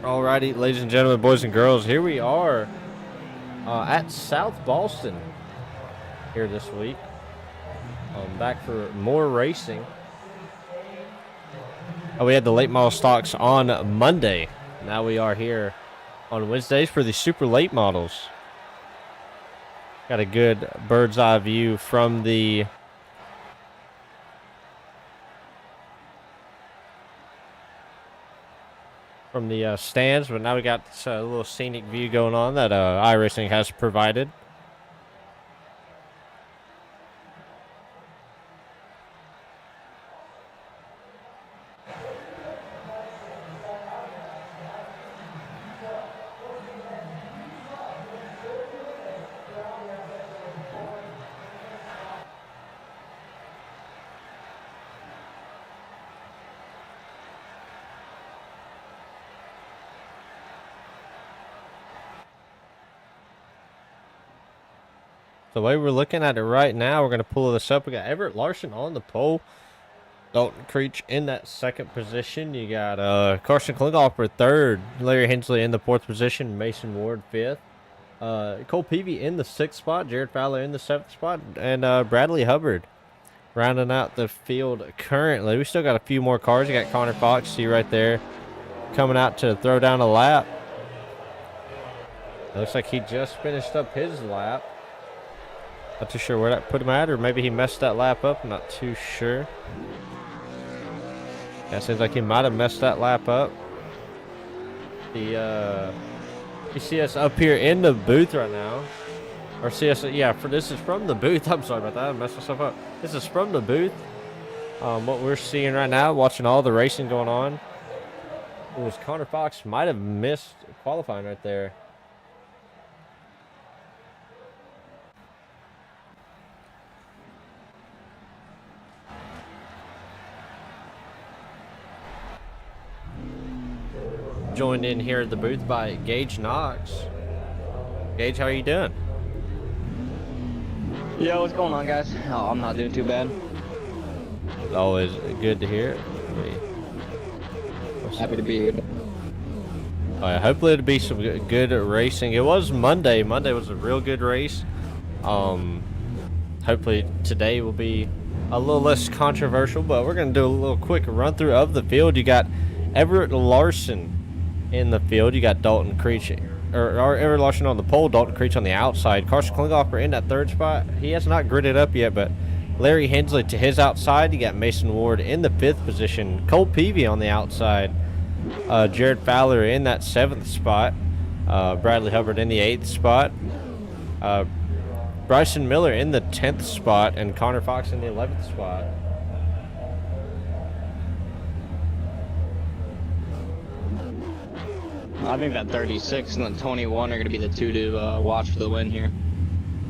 Alrighty, ladies and gentlemen, boys and girls, here we are at South Boston here this week. Back for more racing. We had the late model stocks on Monday. Now we are here on Wednesdays for the super late models. Got a good bird's eye view from the stands, but now we got a little scenic view going on that iRacing has provided. The way we're looking at it right now, we're going to pull this up. We got Everett Larson on the pole. Dalton Creech in that second position. You got Carson Klinghoffer third. Larry Hensley in the fourth position. Mason Ward fifth. Cole Peavy in the sixth spot. Jared Fowler in the seventh spot. And Bradley Hubbard rounding out the field currently. We still got a few more cars. You got Connor Fox, see right there, coming out to throw down a lap. It looks like he just finished up his lap. Not too sure where that put him at, or maybe he messed that lap up. I'm not too sure. Yeah, seems like he might have messed that lap up. You see us up here in the booth right now. Or see us, yeah, this is from the booth. I'm sorry about that, I messed myself up. This is from the booth. What we're seeing right now, watching all the racing going on, was Connor Fox might have missed qualifying right there. Joined in here at the booth by Gage Knox. Gage, how are you doing? Yo, what's going on, guys? Oh, I'm not doing too bad. Always good to hear. Happy to be here. Hopefully it'll be some good racing. It was Monday. Monday was a real good race. Hopefully today will be a little less controversial, but we're going to do a little quick run through of the field. You got Everett Larson in the field. You got Dalton Creech, or Everett Larson on the pole, Dalton Creech on the outside. Carson Klinghoffer in that third spot. He has not gridded up yet, but Larry Hensley to his outside. You got Mason Ward in the fifth position. Cole Peavy on the outside. Jared Fowler in that seventh spot. Bradley Hubbard in the eighth spot. Bryson Miller in the 10th spot, and Connor Fox in the 11th spot. I think that 36 and the 21 are going to be the two to watch for the win here.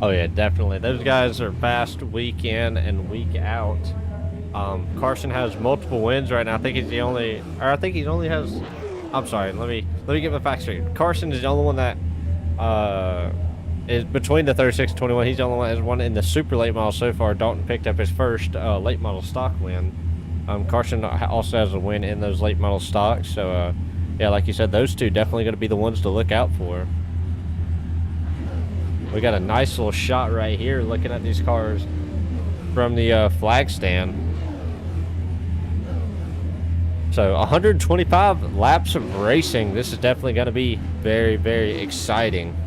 Oh yeah, definitely. Those guys are fast week in and week out. Carson has multiple wins right now. I think he's the only, or I think he only has. I'm sorry. Let me get my facts straight. Carson is the only one that is between the 36 and 21. He's the only one that has won in the super late model so far. Dalton picked up his first late model stock win. Carson also has a win in those late model stocks. So yeah, like you said, those two definitely going to be the ones to look out for. We got a nice little shot right here looking at these cars from the flag stand. So 125 laps of racing. This is definitely going to be very, very exciting.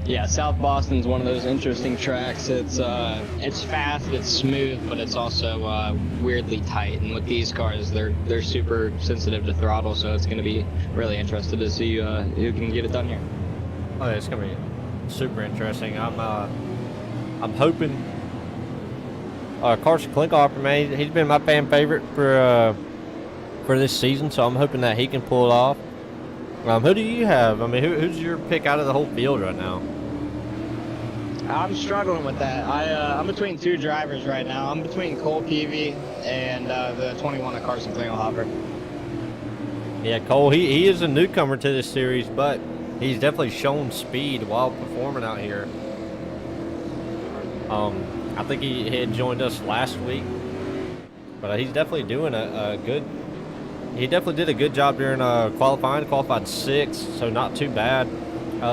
Yeah, South Boston's one of those interesting tracks. It's fast, it's smooth, but it's also weirdly tight. And with these cars, they're super sensitive to throttle, so it's going to be really interesting to see who can get it done here. Oh, yeah, it's going to be super interesting. I'm hoping Carson Klinghoffer, man, he's been my fan favorite for this season, so I'm hoping that he can pull it off. Who do you have? I mean, who's your pick out of the whole field right now? I'm struggling with that. I'm between two drivers right now. I'm between Cole Peavy and the 21 of Carson Klinghoffer. Yeah, Cole, he is a newcomer to this series, but he's definitely shown speed while performing out here. I think he had joined us last week, but he's definitely doing a he definitely did a good job during qualifying. Qualified 6th, so not too bad.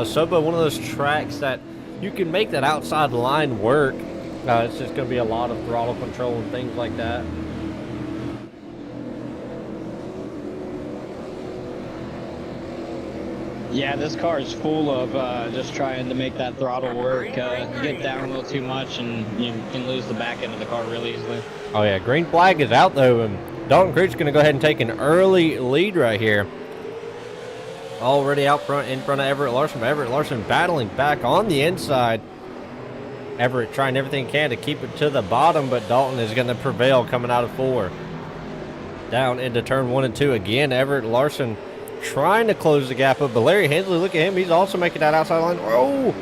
Soba, one of those tracks that you can make that outside line work. It's just going to be a lot of throttle control and things like that. Yeah, this car is full of just trying to make that throttle work. You get down a little too much and you can lose the back end of the car really easily. Oh yeah, green flag is out though, and Dalton Creek's going to go ahead and take an early lead right here. Already out front, in front of Everett Larson. Everett Larson battling back on the inside. Everett trying everything he can to keep it to the bottom, but Dalton is going to prevail coming out of 4. Down into turn 1 and 2 again. Everett Larson trying to close the gap up, but Larry Hensley, look at him. He's also making that outside line. Oh!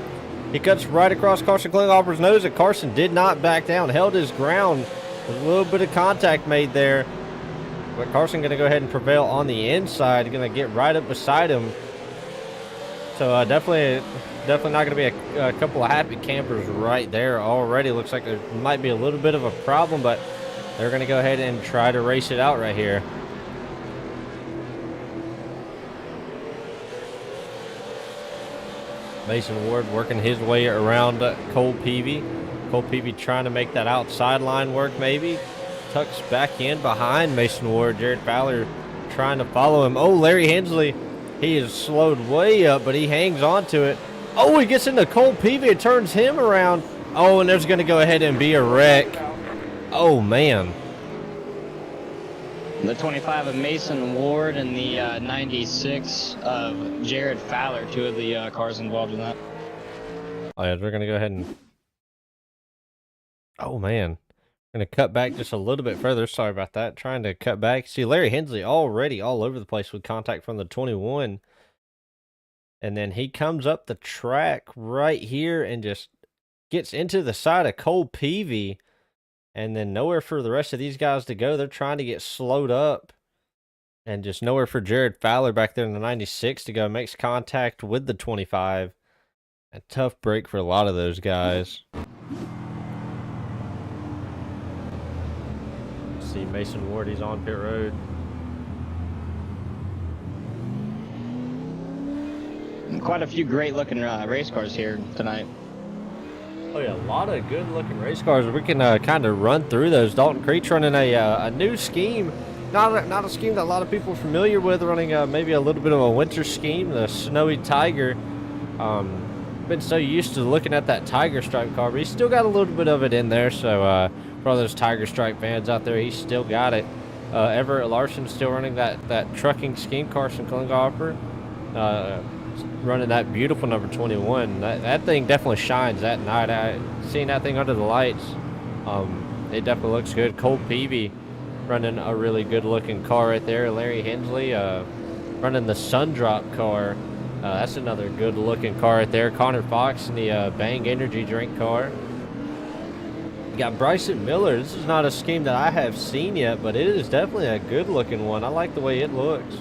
He cuts right across Carson Klinghoffer's nose, and Carson did not back down, held his ground. There's a little bit of contact made there. But Carson going to go ahead and prevail on the inside. Going to get right up beside him. So definitely not going to be a couple of happy campers right there already. Looks like there might be a little bit of a problem, but they're going to go ahead and try to race it out right here. Mason Ward working his way around Cole Peavy. Cole Peavy trying to make that outside line work maybe. Tucks back in behind Mason Ward. Jared Fowler trying to follow him. Oh, Larry Hensley, he is slowed way up, but he hangs on to it. Oh, he gets into Cole Peavy and turns him around. Oh, and there's going to go ahead and be a wreck. Oh, man. The 25 of Mason Ward and the 96 of Jared Fowler, 2 of the cars involved in that. Oh, yeah, we're going to go ahead and... Oh, man. Going to cut back just a little bit further. Sorry about that. Trying to cut back. See, Larry Hensley already all over the place with contact from the 21. And then he comes up the track right here and just gets into the side of Cole Peavy. And then nowhere for the rest of these guys to go. They're trying to get slowed up. And just nowhere for Jared Fowler back there in the 96 to go. Makes contact with the 25. A tough break for a lot of those guys. See Mason Ward, he's on pit road. Quite a few great looking race cars here tonight. Oh yeah, a lot of good looking race cars. We can kind of run through those. Dalton Creech running a new scheme. Not a scheme that a lot of people are familiar with, running maybe a little bit of a winter scheme, the Snowy Tiger. Been so used to looking at that Tiger Stripe car, but he's still got a little bit of it in there, so for all those Tiger Stripe fans out there, he's still got it. Everett Larson still running that trucking scheme. Carson Klinghoffer running that beautiful number 21. That thing definitely shines that night. Seeing that thing under the lights, it definitely looks good. Cole Peavy running a really good looking car right there. Larry Hensley running the Sundrop car. That's another good looking car right there. Connor Fox in the Bang Energy Drink car. You got Bryson Miller. This is not a scheme that I have seen yet, but it is definitely a good looking one. I like the way it looks.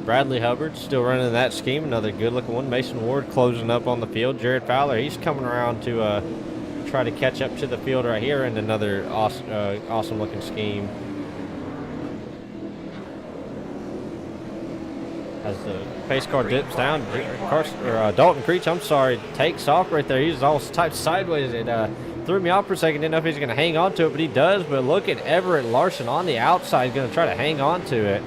Bradley Hubbard still running that scheme, another good looking one. Mason Ward closing up on the field. Jared Fowler, he's coming around to try to catch up to the field right here, and another awesome looking scheme. As the pace car dips down, Dalton Creech, I'm sorry, takes off right there. He's all typed sideways. It threw me off for a second. Didn't know if he's going to hang on to it, but he does. But look at Everett Larson on the outside, going to try to hang on to it.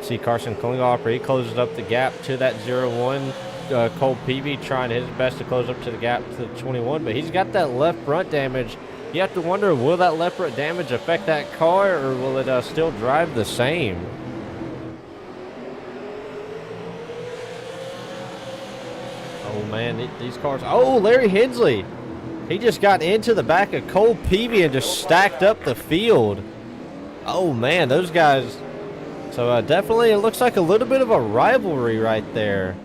See Carson Klinghoffer, he closes up the gap to that 0-1. Cole Peavy trying his best to close up to the gap to the 21, but he's got that left front damage. You have to wonder, will that left front damage affect that car, or will it still drive the same? Oh man, these cars. Oh, Larry Hensley. He just got into the back of Cole Peavy and just stacked up the field. Oh man, those guys. So definitely it looks like a little bit of a rivalry right there.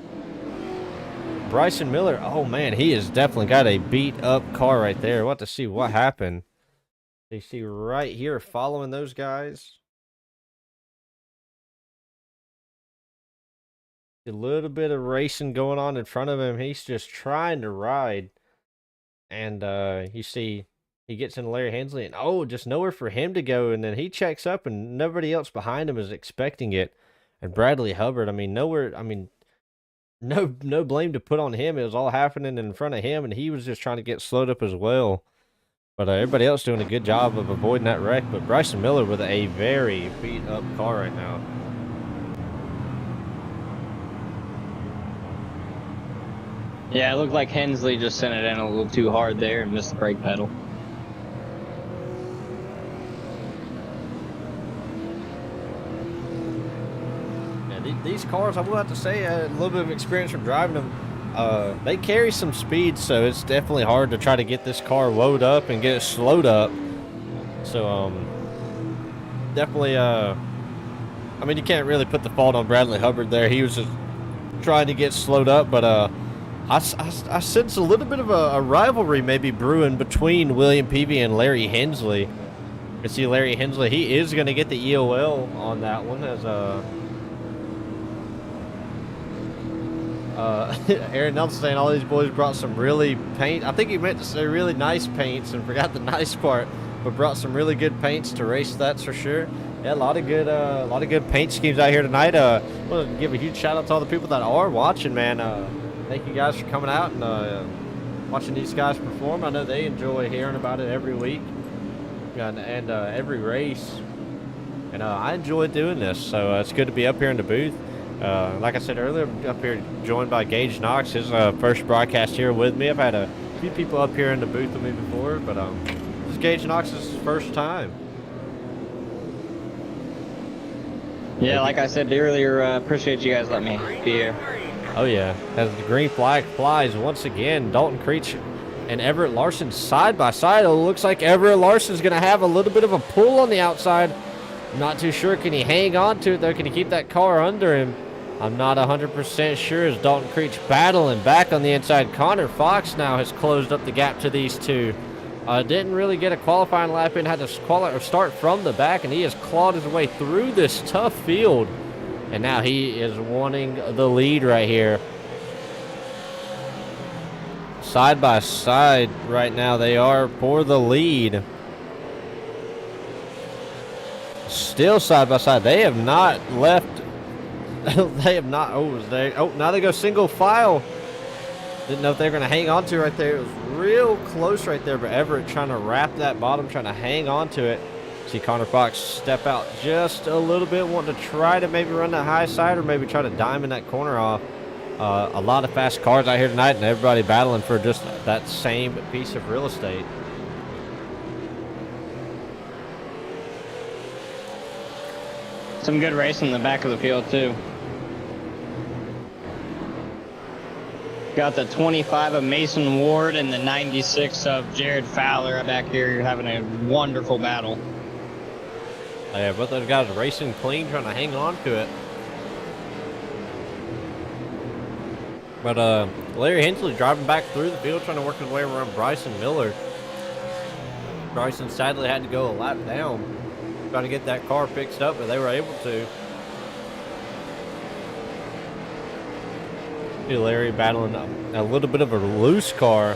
Bryson Miller, oh man, he has definitely got a beat up car right there. We'll have to see what happened. You see right here following those guys. A little bit of racing going on in front of him. He's just trying to ride. And you see He gets into Larry Hensley, and oh, just nowhere for him to go. And then he checks up, and nobody else behind him is expecting it. And Bradley Hubbard, I mean, nowhere. I mean, no blame to put on him. It was all happening in front of him, and he was just trying to get slowed up as well. But everybody else doing a good job of avoiding that wreck. But Bryson Miller with a very beat up car right now. Yeah, it looked like Hensley just sent it in a little too hard there and missed the brake pedal. These cars, I will have to say, a little bit of experience from driving them. They carry some speed, so it's definitely hard to try to get this car woed up and get it slowed up. So, definitely, I mean, you can't really put the fault on Bradley Hubbard there. He was just trying to get slowed up, but I sense a little bit of a rivalry maybe brewing between William Peavy and Larry Hensley. You can see Larry Hensley, he is going to get the EOL on that one as Aaron Nelson saying all these boys brought some really paint. I think he meant to say really nice paints and forgot the nice part, but brought some really good paints to race. That's for sure. Yeah, a lot of good paint schemes out here tonight. I want to give a huge shout out to all the people that are watching, man. Thank you guys for coming out and watching these guys perform. I know they enjoy hearing about it every week and every race, and I enjoy doing this. So it's good to be up here in the booth. Like I said earlier, I'm up here joined by Gage Knox, his first broadcast here with me. I've had a few people up here in the booth with me before, but this is Gage Knox's first time. Yeah, like I said earlier, appreciate you guys letting me be here. Oh yeah, as the green flag flies once again, Dalton Creech and Everett Larson side by side. It looks like Everett Larson's going to have a little bit of a pull on the outside. I'm not too sure. Can he hang on to it though? Can he keep that car under him? I'm not 100% sure as Dalton Creech battling back on the inside. Connor Fox now has closed up the gap to these two. Didn't really get a qualifying lap in, had to start from the back, and he has clawed his way through this tough field. And now he is wanting the lead right here. Side by side right now they are for the lead. Still side by side. They have not left. They have not. Now they go single file. Didn't know if they were going to hang on to it right there. It was real close right there, but Everett trying to wrap that bottom, trying to hang on to it. See Connor Fox step out just a little bit, wanting to try to maybe run that high side or maybe try to diamond that corner off. A lot of fast cars out here tonight, and everybody battling for just that same piece of real estate. Some good racing in the back of the field too. Got the 25 of Mason Ward and the 96 of Jared Fowler back here having a wonderful battle. Yeah, both those guys racing clean, trying to hang on to it. But Larry Hensley driving back through the field, trying to work his way around Bryson Miller. Bryson sadly had to go a lap down, trying to get that car fixed up, but they were able to. See Larry battling a little bit of a loose car.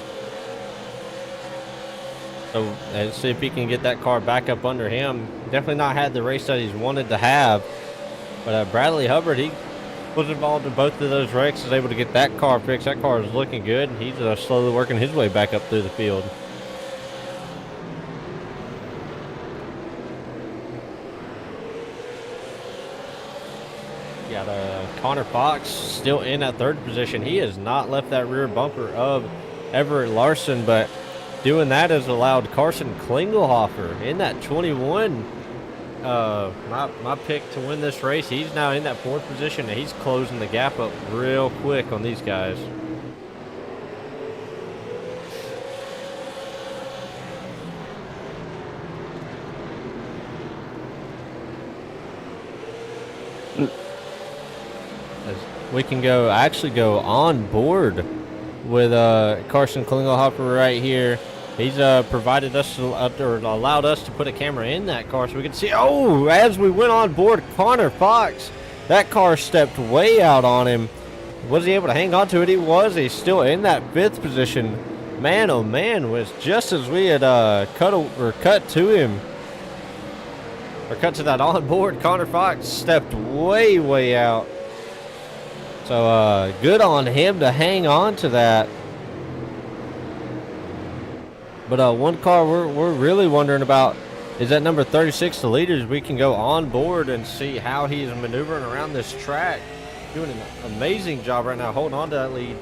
So let's see if he can get that car back up under him. Definitely not had the race that he's wanted to have. But Bradley Hubbard, he was involved in both of those wrecks, is able to get that car fixed. That car is looking good. He's slowly working his way back up through the field. Got Connor Fox still in that third position. He has not left that rear bumper of Everett Larson, but doing that has allowed Carson Klingelhofer in that 21. My pick to win this race. He's now in that fourth position, and he's closing the gap up real quick on these guys. We can actually go on board with Carson Klingelhofer right here. He's provided us or allowed us to put a camera in that car so we can see. Oh, as we went on board, Connor Fox, that car stepped way out on him. Was he able to hang on to it? He was. He's still in that fifth position. Man, oh man, was just as we had cut to him, or cut to that onboard, Connor Fox stepped way out. So good on him to hang on to that. But one car we're really wondering about is that number 36, the leaders. We can go on board and see how he's maneuvering around this track. Doing an amazing job right now, holding on to that lead.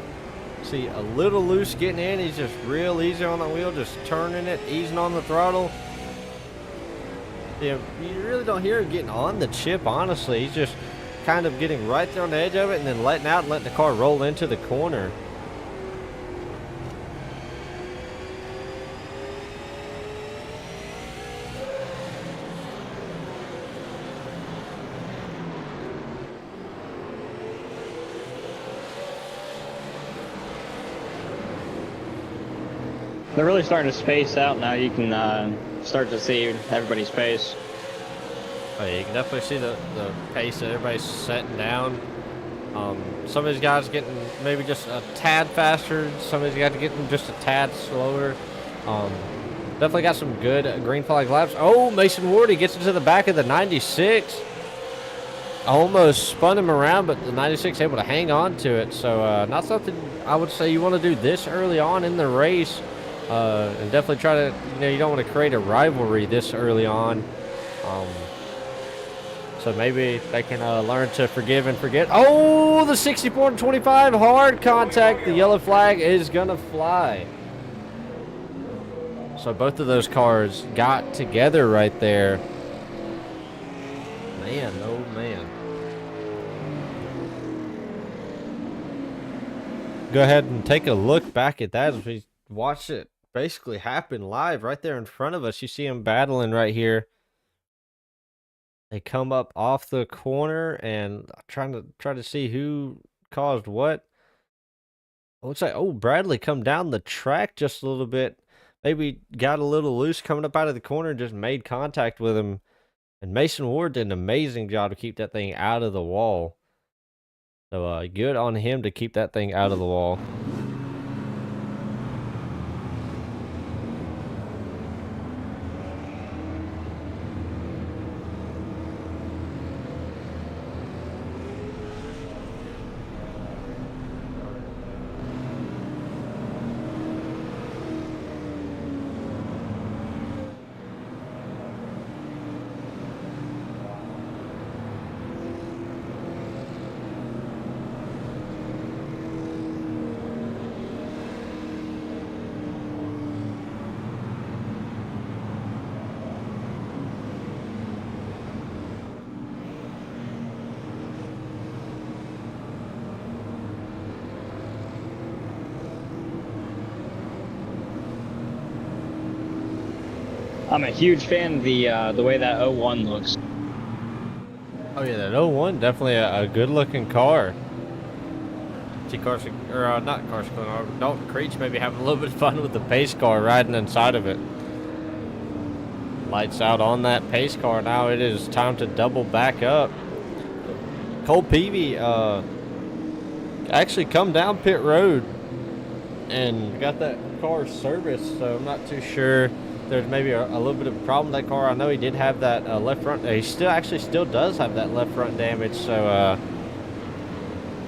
See, a little loose getting in. He's just real easy on the wheel, just turning it, easing on the throttle. Yeah, you really don't hear him getting on the chip, honestly. He's just kind of getting right there on the edge of it and then letting out and letting the car roll into the corner. They're really starting to space out now. You can start to see everybody's pace. Oh, yeah, you can definitely see the pace that everybody's setting down. Some of these guys getting maybe just a tad faster. Some of these guys getting just a tad slower. Definitely got some good green flag laps. Oh, Mason Ward, he gets into the back of the 96. Almost spun him around, but the 96 able to hang on to it. So not something I would say you want to do this early on in the race. And definitely try to, you don't want to create a rivalry this early on. So maybe they can learn to forgive and forget. Oh, the 64-25 hard contact. The yellow flag is going to fly. So both of those cars got together right there. Man, oh man. Go ahead and take a look back at that as we watch it basically happen live right there in front of us. You see them battling right here. They come up off the corner and try to see who caused what. Looks like, oh, Bradley come down the track just a little bit. Maybe got a little loose coming up out of the corner and just made contact with him. And Mason Ward did an amazing job to keep that thing out of the wall. So good on him to keep that thing out of the wall. I'm a huge fan of the way that 01 looks. Oh yeah, that 01 definitely a good looking car. See Carson, or not Carson, Dalton Creech maybe having a little bit of fun with the pace car riding inside of it. Lights out on that pace car. Now it is time to double back up. Cole Peavy actually come down pit road and got that car serviced, so I'm not too sure. There's maybe a little bit of a problem with that car. I know he did have that left front. He still does have that left front damage, so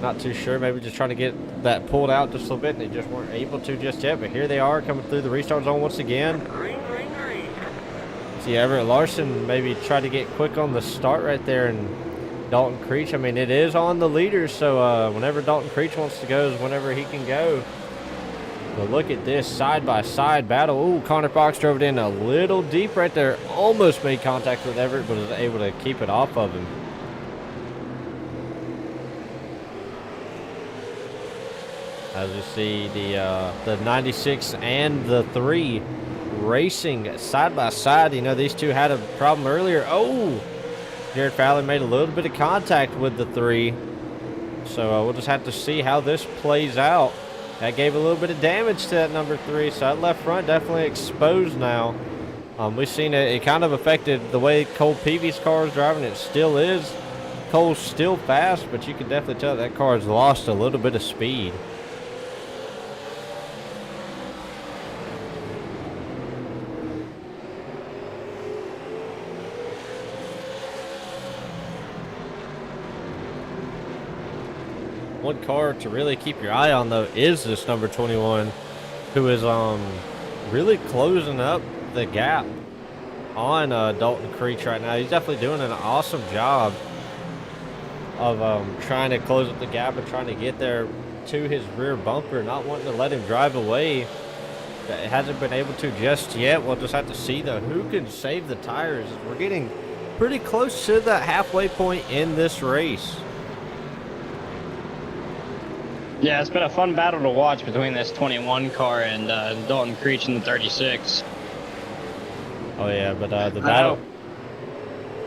not too sure. Maybe just trying to get that pulled out just a little bit, and they just weren't able to just yet. But here they are coming through the restart zone once again. See, Everett Larson maybe tried to get quick on the start right there, and Dalton Creech, I mean, it is on the leaders, so whenever Dalton Creech wants to go is whenever he can go. But look at this side-by-side battle. Ooh, Connor Fox drove it in a little deep right there. Almost made contact with Everett, but was able to keep it off of him. As you see, the 96 and the 3 racing side-by-side. You know, these two had a problem earlier. Oh! Jared Fowler made a little bit of contact with the 3. So we'll just have to see how this plays out. That gave a little bit of damage to that number 3, so that left front definitely exposed now. We've seen it kind of affected the way Cole Peavy's car is driving. It still is. Cole's still fast, but you can definitely tell that car has lost a little bit of speed. one car to really keep your eye on though is this number 21, who is really closing up the gap on Dalton Creech right now. He's definitely doing an awesome job of trying to close up the gap and trying to get there to his rear bumper, not wanting to let him drive away. It hasn't been able to just yet. We'll just have to see though who can save the tires. We're getting pretty close to that halfway point in this race. Yeah, it's been a fun battle to watch between this 21 car and Dalton Creech in the 36. Oh yeah, but the battle.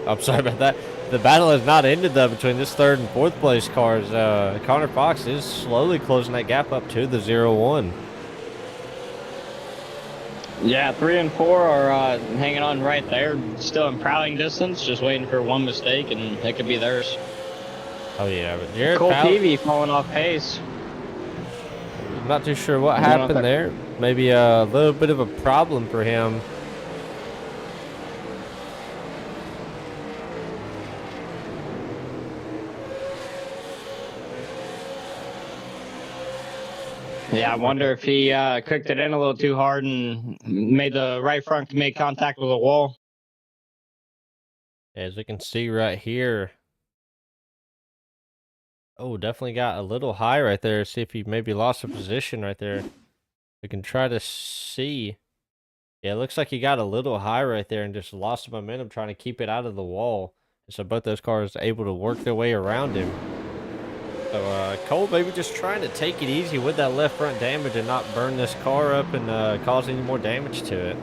I'm sorry about that. The battle has not ended though between this third and fourth place cars. Connor Fox is slowly closing that gap up to the 0-1. Yeah, 3 and 4 are hanging on right there, still in prowling distance, just waiting for one mistake, and it could be theirs. Oh yeah, but Jared Cole Peavy falling off pace. I'm not too sure what happened there. Maybe a little bit of a problem for him. Yeah, I wonder if he cooked it in a little too hard and made the right front make contact with the wall. As we can see right here. Oh, definitely got a little high right there. See if he maybe lost a position right there. We can try to see. Yeah, it looks like he got a little high right there and just lost momentum trying to keep it out of the wall. So both those cars are able to work their way around him. So Cole maybe just trying to take it easy with that left front damage and not burn this car up and cause any more damage to it.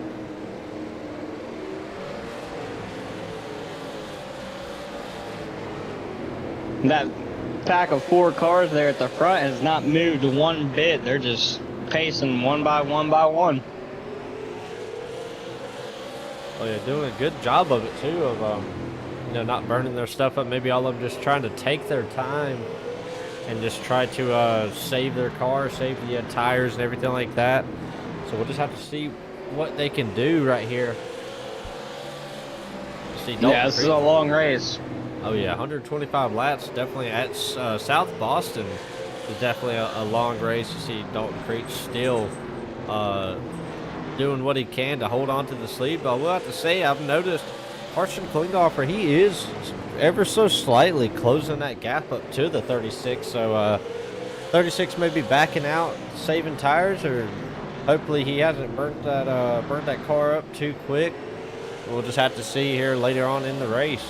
That pack of 4 cars there at the front has not moved one bit. They're just pacing one by one by one. Oh yeah, doing a good job of it too, of you know, not burning their stuff up. Maybe all of them just trying to take their time and just try to save their car, save the tires and everything like that. So we'll just have to see what they can do right here. Yeah, this is a long race. Oh yeah, 125 laps, definitely at South Boston is definitely a long race. You see Dalton Creech still doing what he can to hold on to the lead, but I will have to say I've noticed Carson Klinghoffer, he is ever so slightly closing that gap up to the 36. So 36 may be backing out, saving tires, or hopefully he hasn't burnt that car up too quick. We'll just have to see here later on in the race.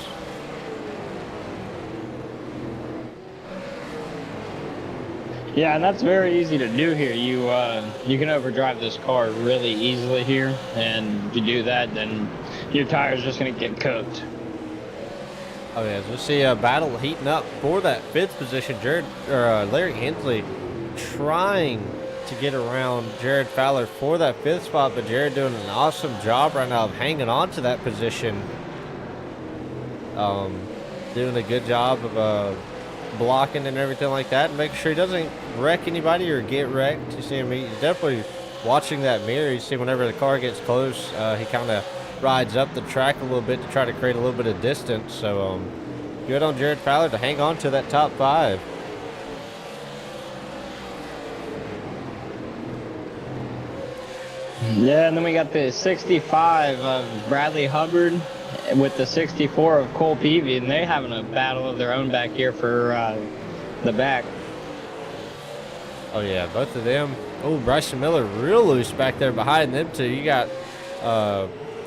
Yeah, and that's very easy to do here. You can overdrive this car really easily here, and if you do that, then your tire's just going to get cooked. Oh yeah, so we see a battle heating up for that 5th position. Larry Hensley trying to get around Jared Fowler for that 5th spot, but Jared doing an awesome job right now of hanging on to that position. Doing a good job of blocking and everything like that, and making sure he doesn't wreck anybody or get wrecked. You see him, he's definitely watching that mirror. You see whenever the car gets close, he kind of rides up the track a little bit to try to create a little bit of distance. So good on Jared Fowler to hang on to that top 5. Yeah, and then we got the 65 of Bradley Hubbard with the 64 of Cole Peavy, and they're having a battle of their own back here for the back. Oh yeah, both of them. Oh, Bryson Miller real loose back there behind them two. You got,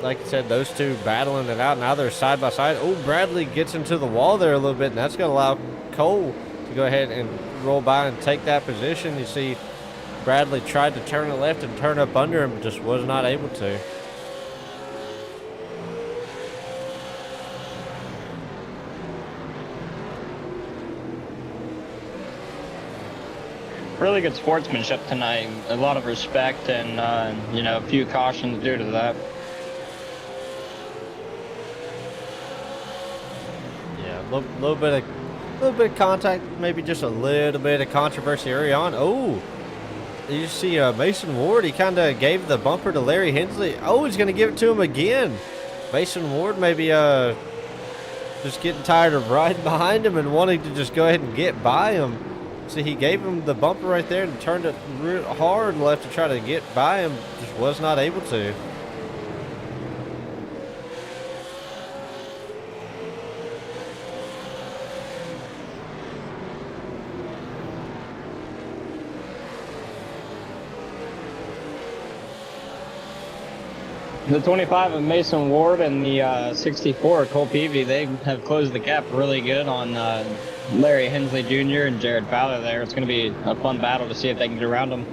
like I said, those two battling it out. Now they're side by side. Oh, Bradley gets into the wall there a little bit, and that's going to allow Cole to go ahead and roll by and take that position. You see Bradley tried to turn it left and turn up under him, but just was not able to. Really good sportsmanship tonight. A lot of respect and, you know, a few cautions due to that. Yeah, a little bit of contact, maybe just a little bit of controversy early on. Oh, you see Mason Ward, he kind of gave the bumper to Larry Hensley. Oh, he's going to give it to him again. Mason Ward maybe just getting tired of riding behind him and wanting to just go ahead and get by him. See, he gave him the bumper right there and turned it real hard left to try to get by him. Just was not able to. The 25 of Mason Ward and the 64 Cole Peavy, they have closed the gap really good on Larry Hensley Jr. and Jared Fowler there. It's going to be a fun battle to see if they can get around them.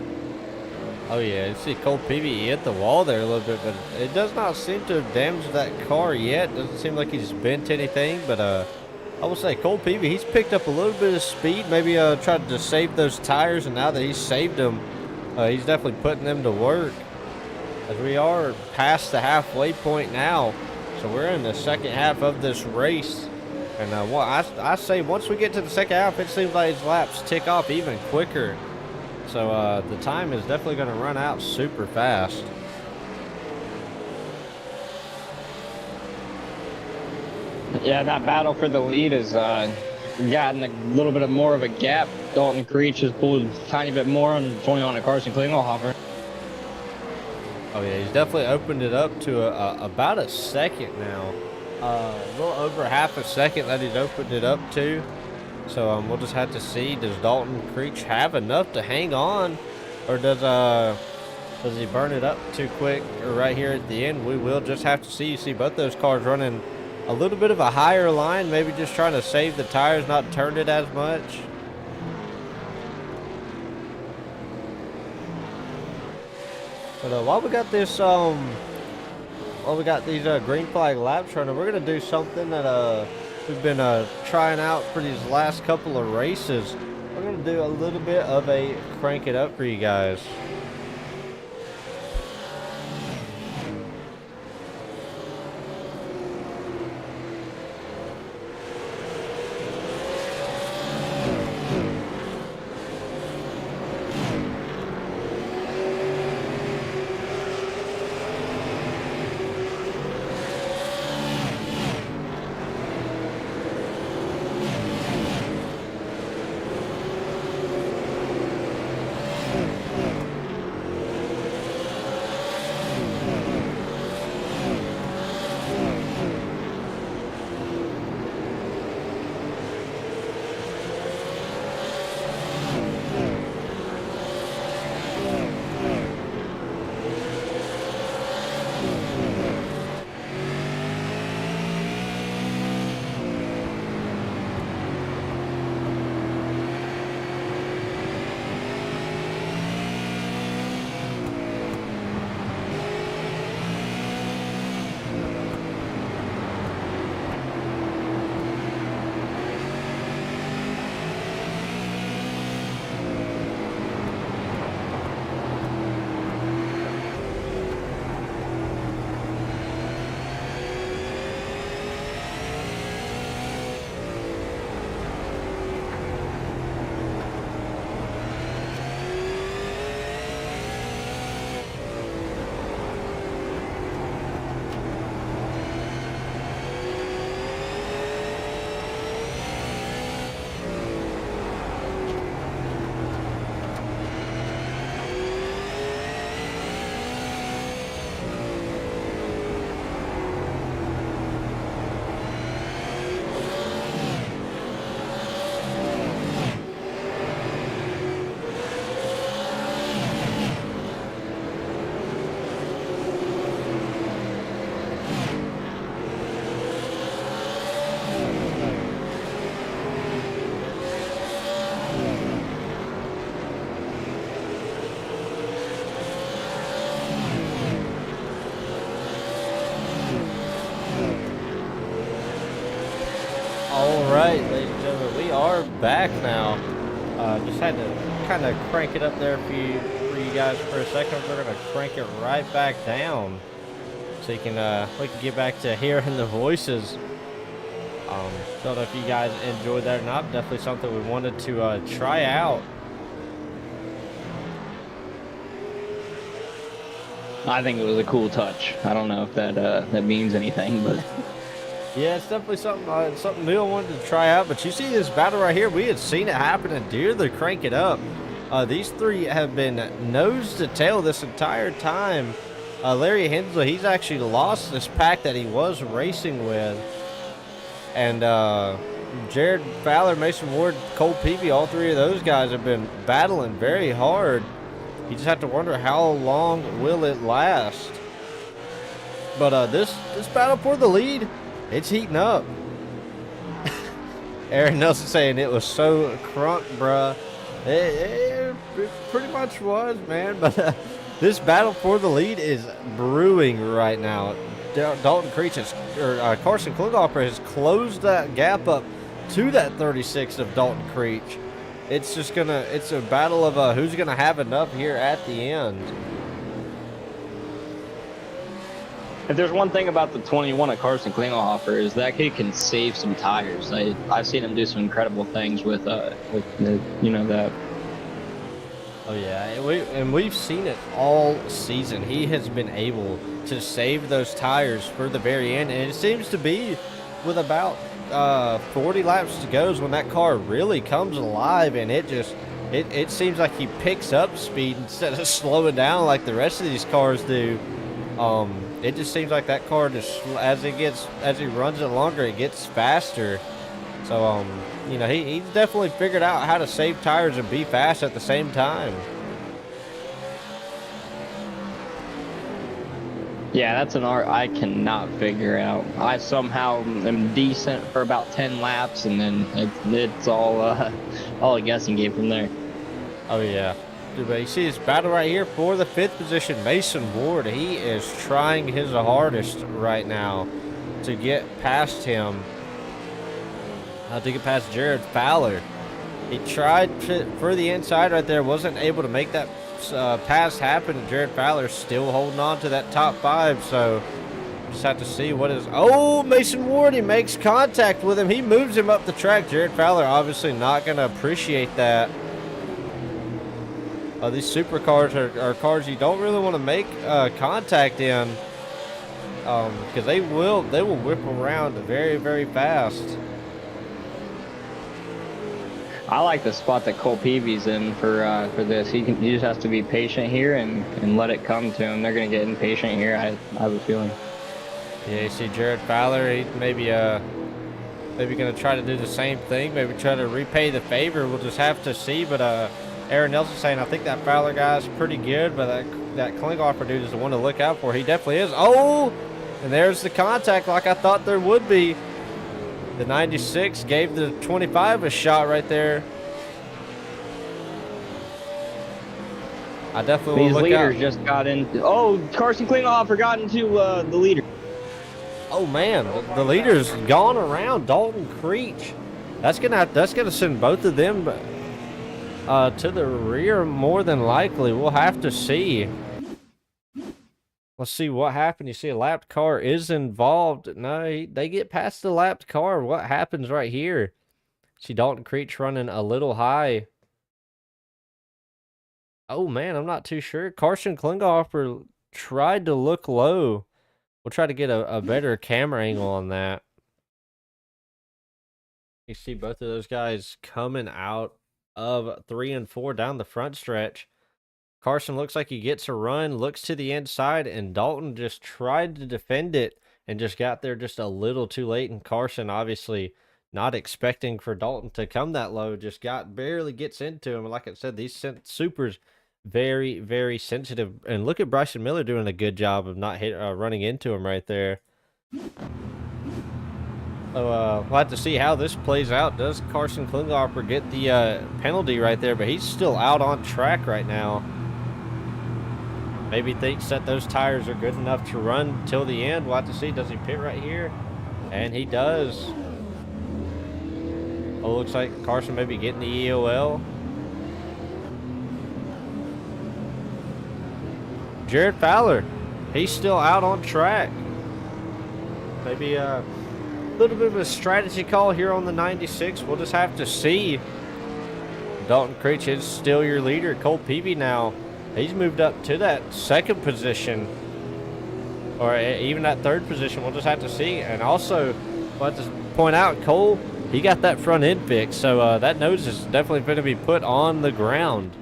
Oh yeah, you see Cole Peavy hit the wall there a little bit, but it does not seem to have damaged that car yet. Doesn't seem like he's bent anything, but I will say Cole Peavy, he's picked up a little bit of speed, maybe tried to save those tires, and now that he's saved them, he's definitely putting them to work. As we are past the halfway point now, so we're in the second half of this race. And I say once we get to the second half, it seems like his laps tick off even quicker. So the time is definitely going to run out super fast. Yeah, that battle for the lead has gotten a little bit more of a gap. Dalton Creech has pulled a tiny bit more on 21 at Carson Klingelhofer. Oh yeah, he's definitely opened it up to about a second now. A little over half a second that he's opened it up to. So we'll just have to see, does Dalton Creech have enough to hang on, or does he burn it up too quick? Or right here at the end, we will just have to see. You see both those cars running a little bit of a higher line, maybe just trying to save the tires, not turn it as much. But while we got this, while we got these green flag laps running, we're gonna do something that we've been trying out for these last couple of races. We're gonna do a little bit of a crank it up for you guys. Alright, ladies and gentlemen, we are back now. Just had to kind of crank it up there for you guys for a second. We're going to crank it right back down so we can get back to hearing the voices. Don't know if you guys enjoyed that or not. Definitely something we wanted to try out. I think it was a cool touch. I don't know if that means anything, but Yeah, it's definitely something new I wanted to try out. But you see this battle right here, we had seen it happen and Deer, they crank it up. These three have been nose to tail this entire time. Larry Hensley, he's actually lost this pack that he was racing with. And Jared Fowler, Mason Ward, Cole Peavy, all three of those guys have been battling very hard. You just have to wonder how long will it last. But this battle for the lead, it's heating up. Aaron Nelson saying it was so crunk, bruh. It pretty much was, man. But this battle for the lead is brewing right now. Dalton Creech Carson Klinghoffer has closed that gap up to that 36 of Dalton Creech. It's a battle of who's gonna have enough here at the end. If there's one thing about the 21 of Carson Klinghoffer is that kid can save some tires. I've seen him do some incredible things with the, that. Oh yeah, and we've seen it all season. He has been able to save those tires for the very end, and it seems to be with about 40 laps to go is when that car really comes alive, and it seems like he picks up speed instead of slowing down like the rest of these cars do. It just seems like that car just as he runs it longer, it gets faster. So he's definitely figured out how to save tires and be fast at the same time. Yeah, that's an art I cannot figure out. I somehow am decent for about 10 laps, and then it's all a guessing game from there. Oh yeah. But you see this battle right here for the 5th position. Mason Ward, he is trying his hardest right now to get past him. To get past Jared Fowler. He tried for the inside right there, wasn't able to make that pass happen, and Jared Fowler still holding on to that top 5, so just have to see what is. Oh, Mason Ward, he makes contact with him. He moves him up the track. Jared Fowler obviously not going to appreciate that. These supercars are cars you don't really want to make contact in, because they will whip around very, very fast. I like the spot that Cole Peavy's in for this. He just has to be patient here and let it come to him. They're going to get impatient here, I have a feeling. Yeah, you see Jared Fowler, he maybe going to try to do the same thing, maybe try to repay the favor. We'll just have to see, but Aaron Nelson saying, I think that Fowler guy is pretty good, but that Klinghoffer dude is the one to look out for. He definitely is. Oh, and there's the contact like I thought there would be. The 96 gave the 25 a shot right there. I definitely will look out. These leaders just got in. Oh, Carson Klinghoffer got into the leader. Oh man, the leader's gone around Dalton Creech. That's gonna send both of them to the rear more than likely. We'll have to see. Let's see what happened. You see a lapped car is involved. No, they get past the lapped car. What happens right here? See Dalton Creech running a little high. Oh man, I'm not too sure. Carson Klinghoffer tried to look low. We'll try to get a better camera angle on that. You see both of those guys coming out of 3 and 4 down the front stretch. Carson looks like he gets a run, looks to the inside, and Dalton just tried to defend it and just got there just a little too late. And Carson, obviously not expecting for Dalton to come that low, just barely gets into him. And like I said, these supers very, very sensitive. And look at Bryson Miller doing a good job of not running into him right there. So we'll have to see how this plays out. Does Carson Klinghoffer get the penalty right there? But he's still out on track right now. Maybe thinks that those tires are good enough to run till the end. We'll have to see. Does he pit right here? And he does. Oh, looks like Carson may be getting the EOL. Jared Fowler, he's still out on track. Maybe a little bit of a strategy call here on the 96. We'll just have to see. Dalton Creech is still your leader. Cole Peavy now, he's moved up to that 2nd position, or even that 3rd position. We'll just have to see. And also, Well, to point out, Cole, he got that front end fixed, so that nose is definitely going to be put on the ground.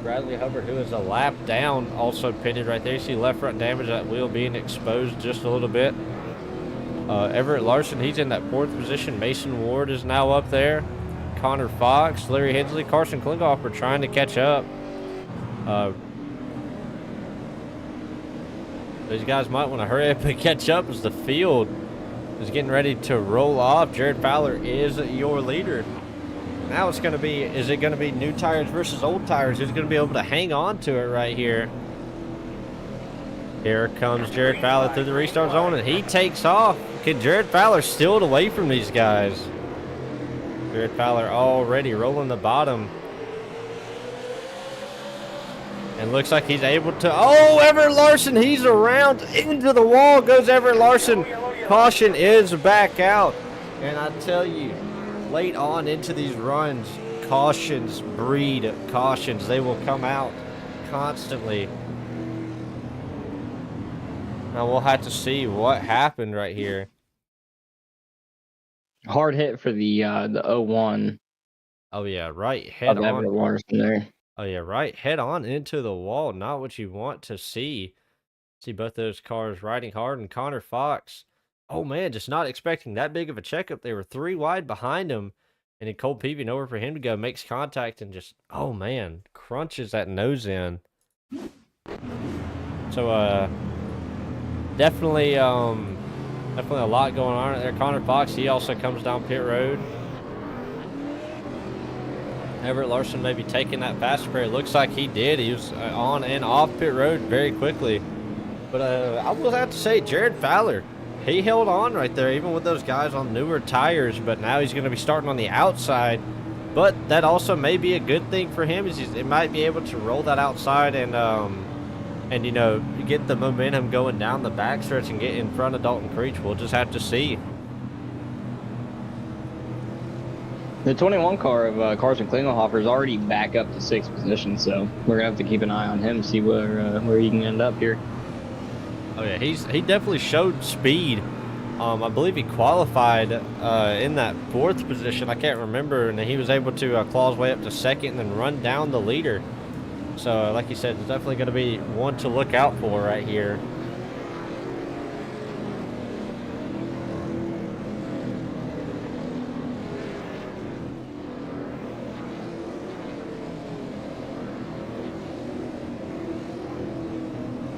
Bradley Hubbard, who is a lap down, also pitted right there. You see left front damage, that wheel being exposed just a little bit. Everett Larson, he's in that 4th position. Mason Ward is now up there. Connor Fox, Larry Hensley, Carson Klinghoffer trying to catch up. These guys might want to hurry up and catch up as the field is getting ready to roll off. Jared Fowler is your leader. Now it's going to be, is it going to be new tires versus old tires? Who's going to be able to hang on to it right here? Here comes Jared Fowler through the restart zone, and he takes off. Can Jared Fowler steal it away from these guys? Jared Fowler already rolling the bottom. And looks like he's able to, oh, Everett Larson, he's around into the wall, goes Everett Larson. Caution is back out. And I tell you, late on into these runs, cautions breed cautions. They will come out constantly. Now we'll have to see what happened right here. Hard hit for the 01. Oh yeah, right head on. Everett Larson there. Oh yeah, right head on into the wall. Not what you want to see. See both those cars riding hard, and Connor Fox. Oh man, just not expecting that big of a checkup. They were 3 wide behind him, and in Cole Peavy, nowhere for him to go, makes contact and just, oh man, crunches that nose in. So definitely definitely a lot going on right there. Connor Fox, he also comes down pit road. Everett Larson maybe taking that fast spray. It looks like he did. He was on and off pit road very quickly. But I will have to say, Jared Fowler, he held on right there, even with those guys on newer tires. But now he's going to be starting on the outside. But that also may be a good thing for him. Is it might be able to roll that outside and you know, get the momentum going down the backstretch and get in front of Dalton Creech. We'll just have to see. The 21 car of Carson Klingelhofer is already back up to 6th position, so we're gonna have to keep an eye on him, see where he can end up here. Oh yeah, he definitely showed speed. I believe he qualified in that 4th position. I can't remember, and he was able to claw his way up to 2nd and then run down the leader. So, like you said, it's definitely going to be one to look out for right here.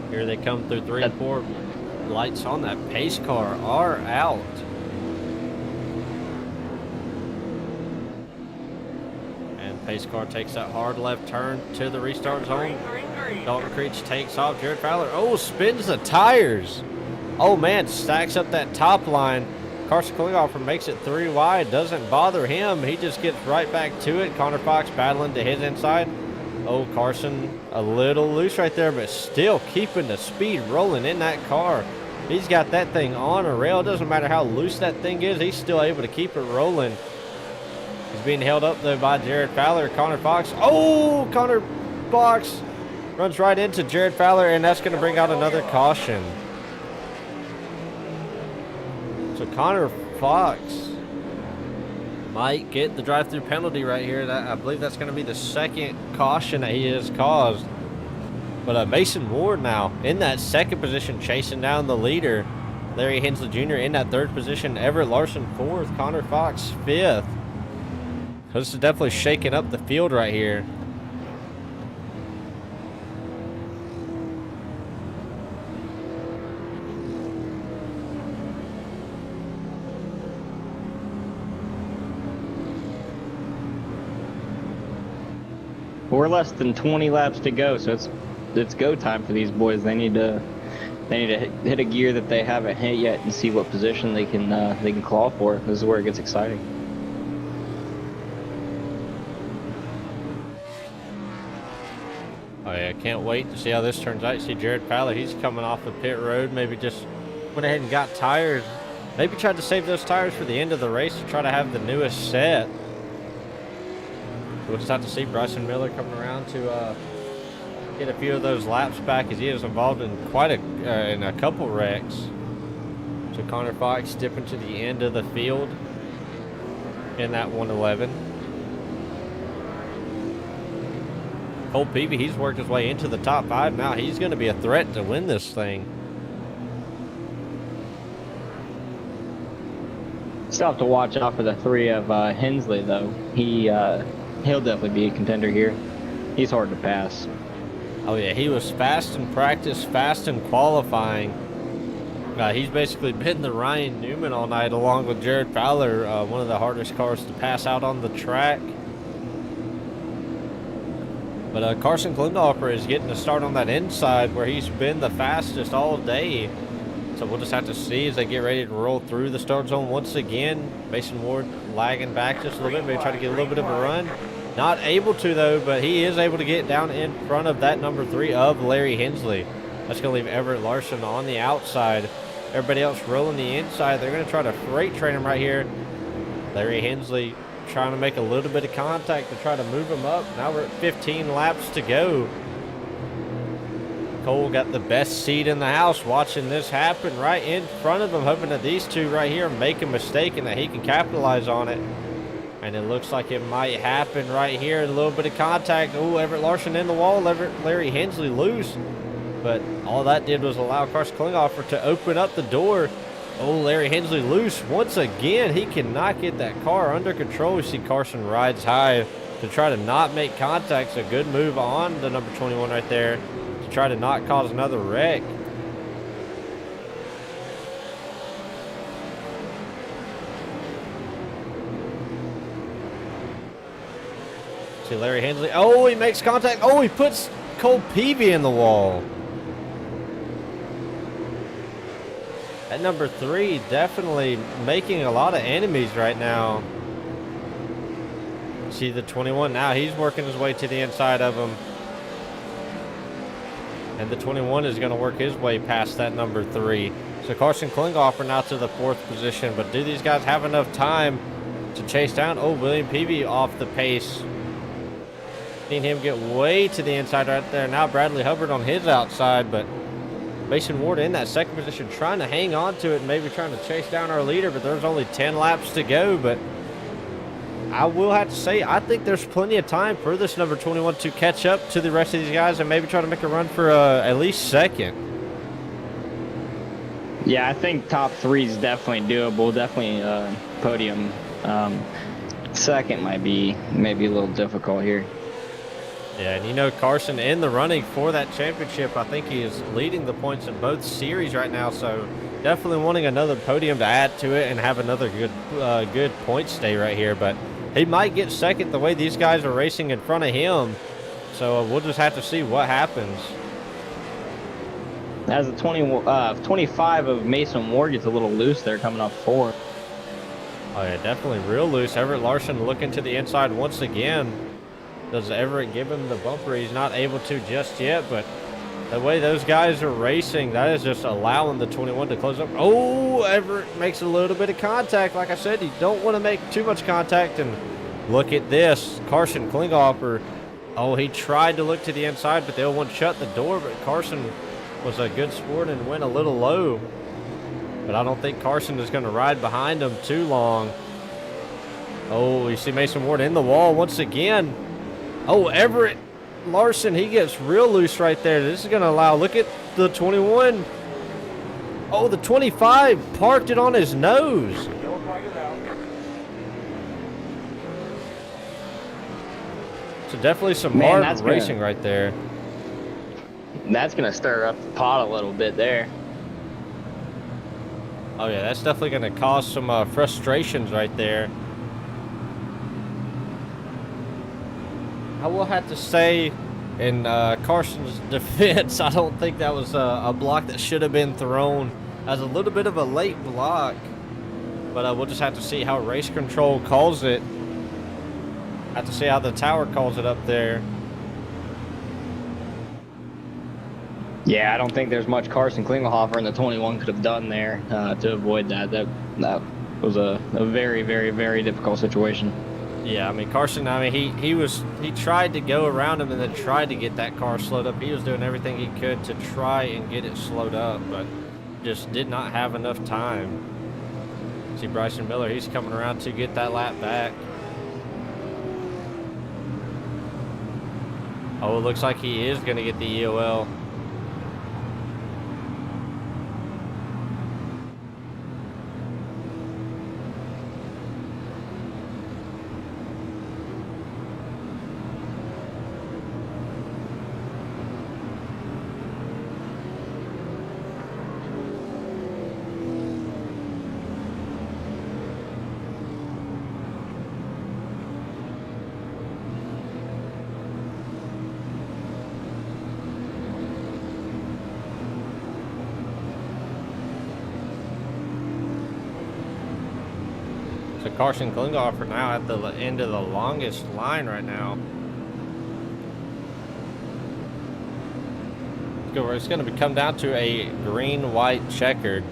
Here they come through 3 and 4. Lights on that pace car are out. Pace car takes that hard left turn to the restart zone. Dalton Creech takes off. Jared Fowler, oh, spins the tires. Oh, man, stacks up that top line. Carson Klinghoffer makes it 3 wide. Doesn't bother him. He just gets right back to it. Connor Fox battling to his inside. Oh, Carson a little loose right there, but still keeping the speed rolling in that car. He's got that thing on a rail. It doesn't matter how loose that thing is. He's still able to keep it rolling. He's being held up, though, by Jared Fowler. Connor Fox. Oh, Connor Fox runs right into Jared Fowler, and that's going to bring out another caution. So Connor Fox might get the drive-through penalty right here. I believe that's going to be the 2nd caution that he has caused. But Mason Ward now in that 2nd position, chasing down the leader. Larry Hensley Jr. in that 3rd position. Everett Larson 4th. Connor Fox 5th. This is definitely shaking up the field right here. We're less than 20 laps to go, so it's go time for these boys. They need to hit a gear that they haven't hit yet and see what position they can claw for. This is where it gets exciting. Oh yeah, can't wait to see how this turns out. You see Jared Fowler, he's coming off the pit road, maybe just went ahead and got tires. Maybe tried to save those tires for the end of the race to try to have the newest set. We'll just have to see Bryson Miller coming around to get a few of those laps back, as he is involved in quite in a couple wrecks. So So Connor Fox dipping to the end of the field in that 111. Cole Peavy, he's worked his way into the top 5 now. He's going to be a threat to win this thing. Still have to watch out for the 3 of Hensley, though. He'll definitely be a contender here. He's hard to pass. Oh yeah, he was fast in practice, fast in qualifying. He's basically been the Ryan Newman all night, along with Jared Fowler, one of the hardest cars to pass out on the track. But Carson Klinghoffer is getting a start on that inside where he's been the fastest all day. So we'll just have to see as they get ready to roll through the start zone once again. Mason Ward lagging back just a little bit, maybe try to get a little bit of a run. Not able to, though, but he is able to get down in front of that number 3 of Larry Hensley. That's going to leave Everett Larson on the outside. Everybody else rolling the inside. They're going to try to freight train him right here. Larry Hensley trying to make a little bit of contact to try to move him up. Now we're at 15 laps to go. Cole got the best seat in the house watching this happen right in front of him, hoping that these two right here make a mistake and that he can capitalize on it. And it looks like it might happen right here. A little bit of contact. Oh, Everett Larson in the wall. Larry Hensley loose. But all that did was allow Carson Klinghoffer to open up the door. Oh, Larry Hensley loose once again. He cannot get that car under control. We see Carson rides high to try to not make contact. It's a good move on the number 21 right there to try to not cause another wreck. See Larry Hensley. Oh, he makes contact. Oh, he puts Cole Peavy in the wall. At number 3, definitely making a lot of enemies right now. See the 21 now. He's working his way to the inside of him. And the 21 is going to work his way past that number 3. So Carson Klinghoffer now to the 4th position. But do these guys have enough time to chase down? Oh, William Peavy off the pace. Seen him get way to the inside right there. Now Bradley Hubbard on his outside, but Mason Ward in that 2nd position trying to hang on to it and maybe trying to chase down our leader, but there's only 10 laps to go. But I will have to say, I think there's plenty of time for this number 21 to catch up to the rest of these guys and maybe try to make a run for at least 2nd. Yeah, I think top 3 is definitely doable. Definitely podium. 2nd might be maybe a little difficult here. Yeah, and you know Carson in the running for that championship. I think he is leading the points in both series right now, so definitely wanting another podium to add to it and have another good point stay right here. But he might get 2nd the way these guys are racing in front of him, so we'll just have to see what happens. As the 25 of Mason Ward gets a little loose there coming up 4. Oh yeah, definitely real loose. Everett Larson looking to the inside once again. Does Everett give him the bumper? He's not able to just yet, but the way those guys are racing, that is just allowing the 21 to close up. Oh, Everett makes a little bit of contact. Like I said, you don't want to make too much contact. And look at this. Carson Klinghoffer. Oh, he tried to look to the inside, but the other one shut the door. But Carson was a good sport and went a little low. But I don't think Carson is going to ride behind him too long. Oh, you see Mason Ward in the wall once again. Oh, Everett Larson, he gets real loose right there. This is going to allow, look at the 21. Oh, the 25 parked it on his nose. So definitely some hard racing right there. That's going to stir up the pot a little bit there. Oh, yeah, that's definitely going to cause some frustrations right there. I will have to say, in Carson's defense, I don't think that was a block that should have been thrown. As a little bit of a late block, but we'll just have to see how race control calls it. Have to see how the tower calls it up there. Yeah, I don't think there's much Carson Klinghoffer and the 21 could have done there to avoid that. That was a very, very, very difficult situation. Yeah, I mean, Carson, I mean, he tried to go around him and then tried to get that car slowed up. He was doing everything he could to try and get it slowed up, but just did not have enough time. See Bryson Miller, he's coming around to get that lap back. Oh, it looks like he is going to get the EOL. So Carson Klinghoffer now at the end of the longest line right now. It's going to come down to a green-white checkered.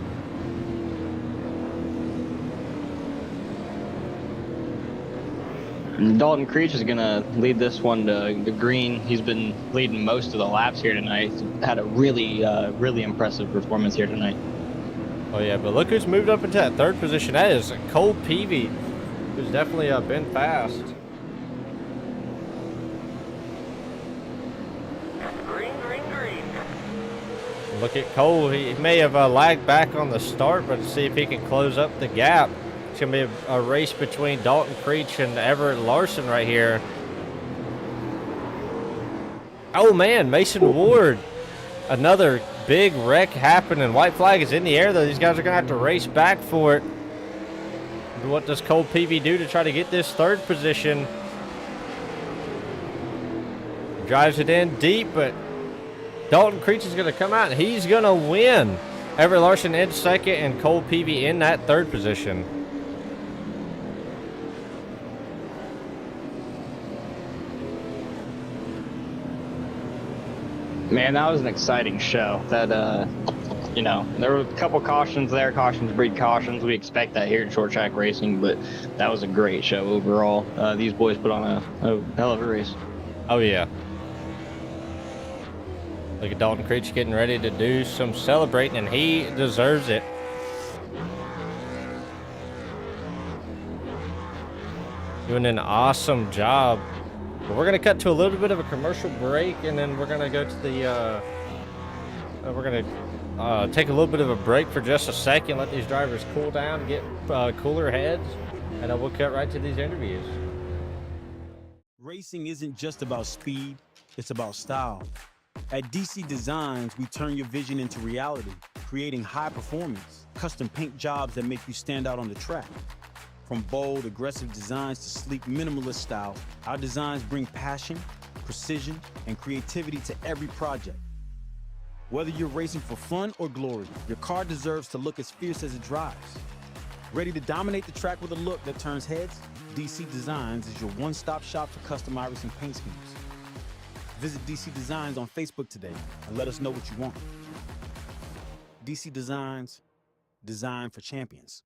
Dalton Creech is going to lead this one to the green. He's been leading most of the laps here tonight. He's had a really, really impressive performance here tonight. Oh, yeah, but look who's moved up into that third position. That is Cole Peavy, who's definitely been fast. Green, green, green. Look at Cole. He may have lagged back on the start, but see if he can close up the gap. It's going to be a race between Dalton Creech and Everett Larson right here. Oh, man, Mason Ward. Another big wreck happening. White flag is in the air, though. These guys are going to have to race back for it. But what does Cole Peavy do to try to get this third position? Drives it in deep, but Dalton Creech is going to come out, and he's going to win. Everett Larson in second, and Cole Peavy in that third position. Man, that was an exciting show. That, you know, there were a couple cautions there. Cautions breed cautions. We expect that here in short track racing, but that was a great show overall. These boys put on a hell of a race. Oh, yeah. Look at Dalton Creech getting ready to do some celebrating, and he deserves it. Doing an awesome job. But we're going to cut to a little bit of a commercial break, and then we're going to go to the, we're going to take a little bit of a break for just a second, let these drivers cool down, get cooler heads, and we'll cut right to these interviews. Racing isn't just about speed, it's about style. At DC Designs, we turn your vision into reality, creating high performance, custom paint jobs that make you stand out on the track. From bold, aggressive designs to sleek, minimalist style, our designs bring passion, precision, and creativity to every project. Whether you're racing for fun or glory, your car deserves to look as fierce as it drives. Ready to dominate the track with a look that turns heads? DC Designs is your one-stop shop for custom iris and paint schemes. Visit DC Designs on Facebook today and let us know what you want. DC Designs, design for champions.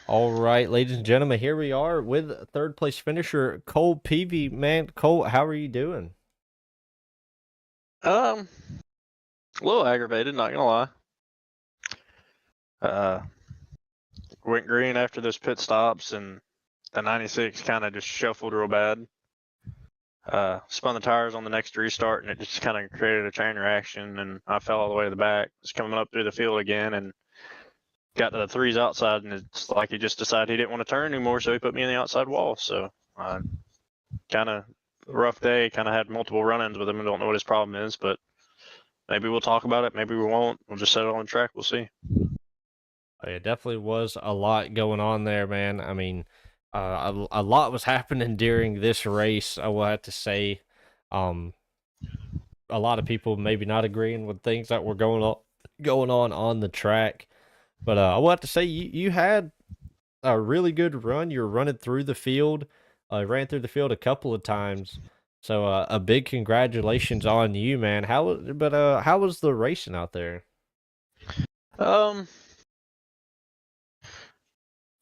All right, ladies and gentlemen, here we are with third place finisher Cole Peavy. Man, Cole, how are you doing? A little aggravated, not gonna lie. Uh, went green after those pit stops, and the 96 kind of just shuffled real bad. Spun the tires on the next restart, and it just kind of created a chain reaction, and I fell all the way to the back. Was coming up through the field again, and got to the threes outside, and it's like he just decided he didn't want to turn anymore, so he put me in the outside wall. So, kind of rough day. Kind of had multiple run-ins with him. I don't know what his problem is, but maybe we'll talk about it. Maybe we won't. We'll just settle on the track. We'll see. Oh, yeah, definitely was a lot going on there, man. I mean, a lot was happening during this race, I will have to say. Um, a lot of people maybe not agreeing with things that were going on the track. But I will have to say you had a really good run. You were running through the field. Ran through the field a couple of times. So a big congratulations on you, man. How was the racing out there? Um,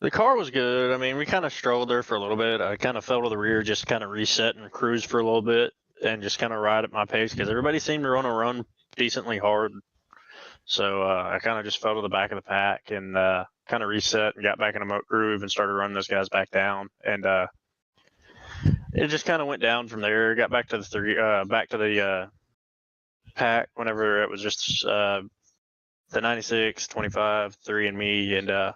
the car was good. I mean, we kind of struggled there for a little bit. I kind of fell to the rear, just kind of reset and cruise for a little bit, and just kind of ride at my pace because everybody seemed to run decently hard. So I kind of just fell to the back of the pack and kind of reset and got back in a groove and started running those guys back down. And it just kind of went down from there. Got back to the pack whenever it was just the 96, 25, 3, and me, and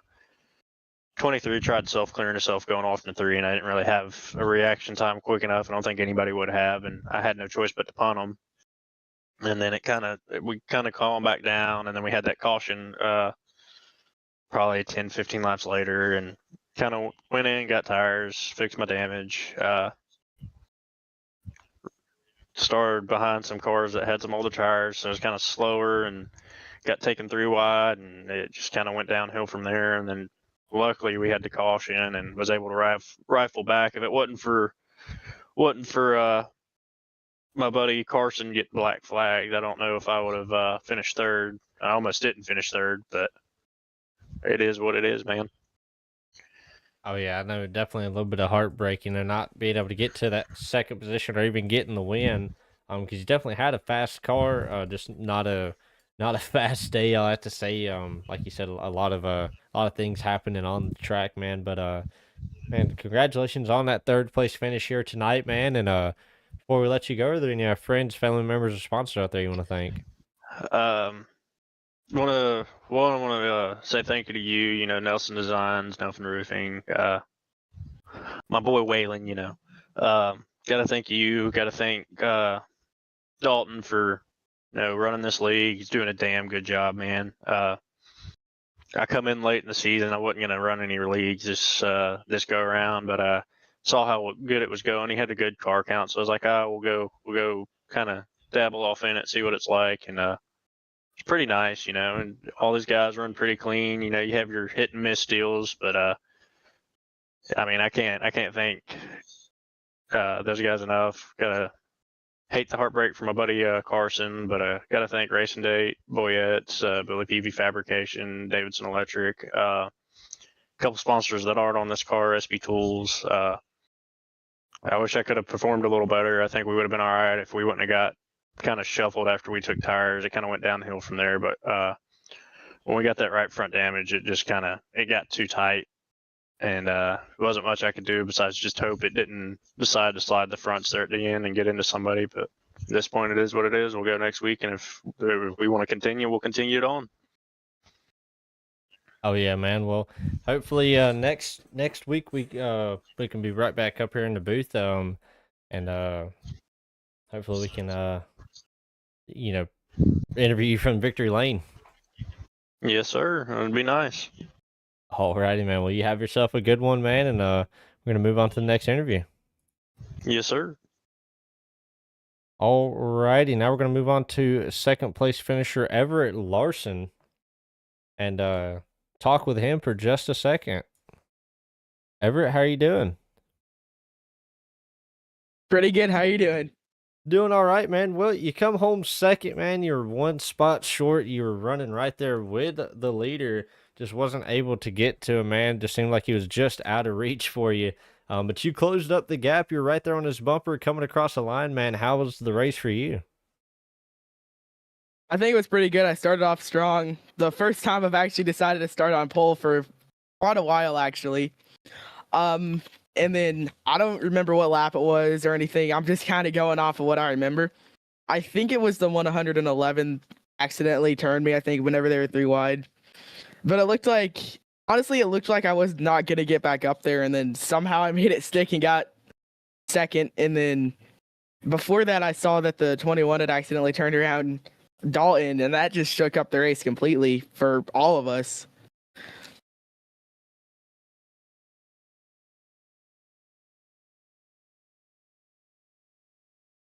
23 tried self-clearing herself going off in the 3, and I didn't really have a reaction time quick enough. I don't think anybody would have, and I had no choice but to punt them. And then we kind of calmed back down, and then we had that caution probably 10, 15 laps later, and kind of went in, got tires, fixed my damage, started behind some cars that had some older tires, so it was kind of slower, and got taken 3 wide, and it just kind of went downhill from there. And then luckily we had the caution and was able to rifle back. If it wasn't for my buddy Carson getting black flagged, I don't know if I would have finished third. I almost didn't finish third, but it is what it is, man. Oh yeah, I know, definitely a little bit of heartbreaking and not being able to get to that second position or even getting the win. Because you definitely had a fast car, just not a fast day. I have to say, like you said, a lot of things happening on the track, man. But man, congratulations on that third place finish here tonight, man. And before we let you go, are there any friends, family members, or sponsors out there you want to thank? I want to say thank you to you. Nelson Designs, Nelson Roofing, my boy Waylon. Gotta thank you. Gotta thank Dalton for running this league. He's doing a damn good job, man. I come in late in the season. I wasn't gonna run any leagues this go around, but I saw how good it was going. He had a good car count, so I was like, we'll go kind of dabble off in it, see what it's like, and it's pretty nice, and all these guys run pretty clean. You have your hit and miss deals, but I mean, I can't thank those guys enough. Gotta hate the heartbreak for my buddy Carson, but gotta thank Racing Date, Boyettes, Billy Peavy Fabrication, Davidson Electric, a couple sponsors that aren't on this car, SB Tools. I wish I could have performed a little better. I think we would have been all right if we wouldn't have got kind of shuffled after we took tires. It kind of went downhill from there, but when we got that right front damage, it just it got too tight, and there wasn't much I could do besides just hope it didn't decide to slide the fronts there at the end and get into somebody. But at this point, it is what it is. We'll go next week, and if we want to continue, we'll continue it on. Oh yeah, man. Well, hopefully next week we can be right back up here in the booth, and hopefully we can interview you from Victory Lane. Yes, sir. It'd be nice. Alrighty, man. Well, you have yourself a good one, man, and we're gonna move on to the next interview. Yes, sir. Alrighty, now we're gonna move on to second place finisher Everett Larson, and talk with him for just a second. Everett, how are you doing? Pretty good. How you doing? Doing all right, man. Well, you come home second, man. You're one spot short. You were running right there with the leader. just wasn't able to get to him, man. Just seemed like he was just out of reach for you. But you closed up the gap. You're right there on his bumper coming across the line, man. How was the race for you? I think it was pretty good. I started off strong. The first time I've actually decided to start on pole for quite a while, actually. Um, and then I don't remember what lap it was or anything. I'm just kind of going off of what I remember. I think it was the 111 accidentally turned me, I think, whenever they were 3 wide. But it looked like, honestly, it looked like I was not going to get back up there. And then somehow I made it stick and got second. And then before that, I saw that the 21 had accidentally turned around Dalton, and that just shook up the race completely for all of us.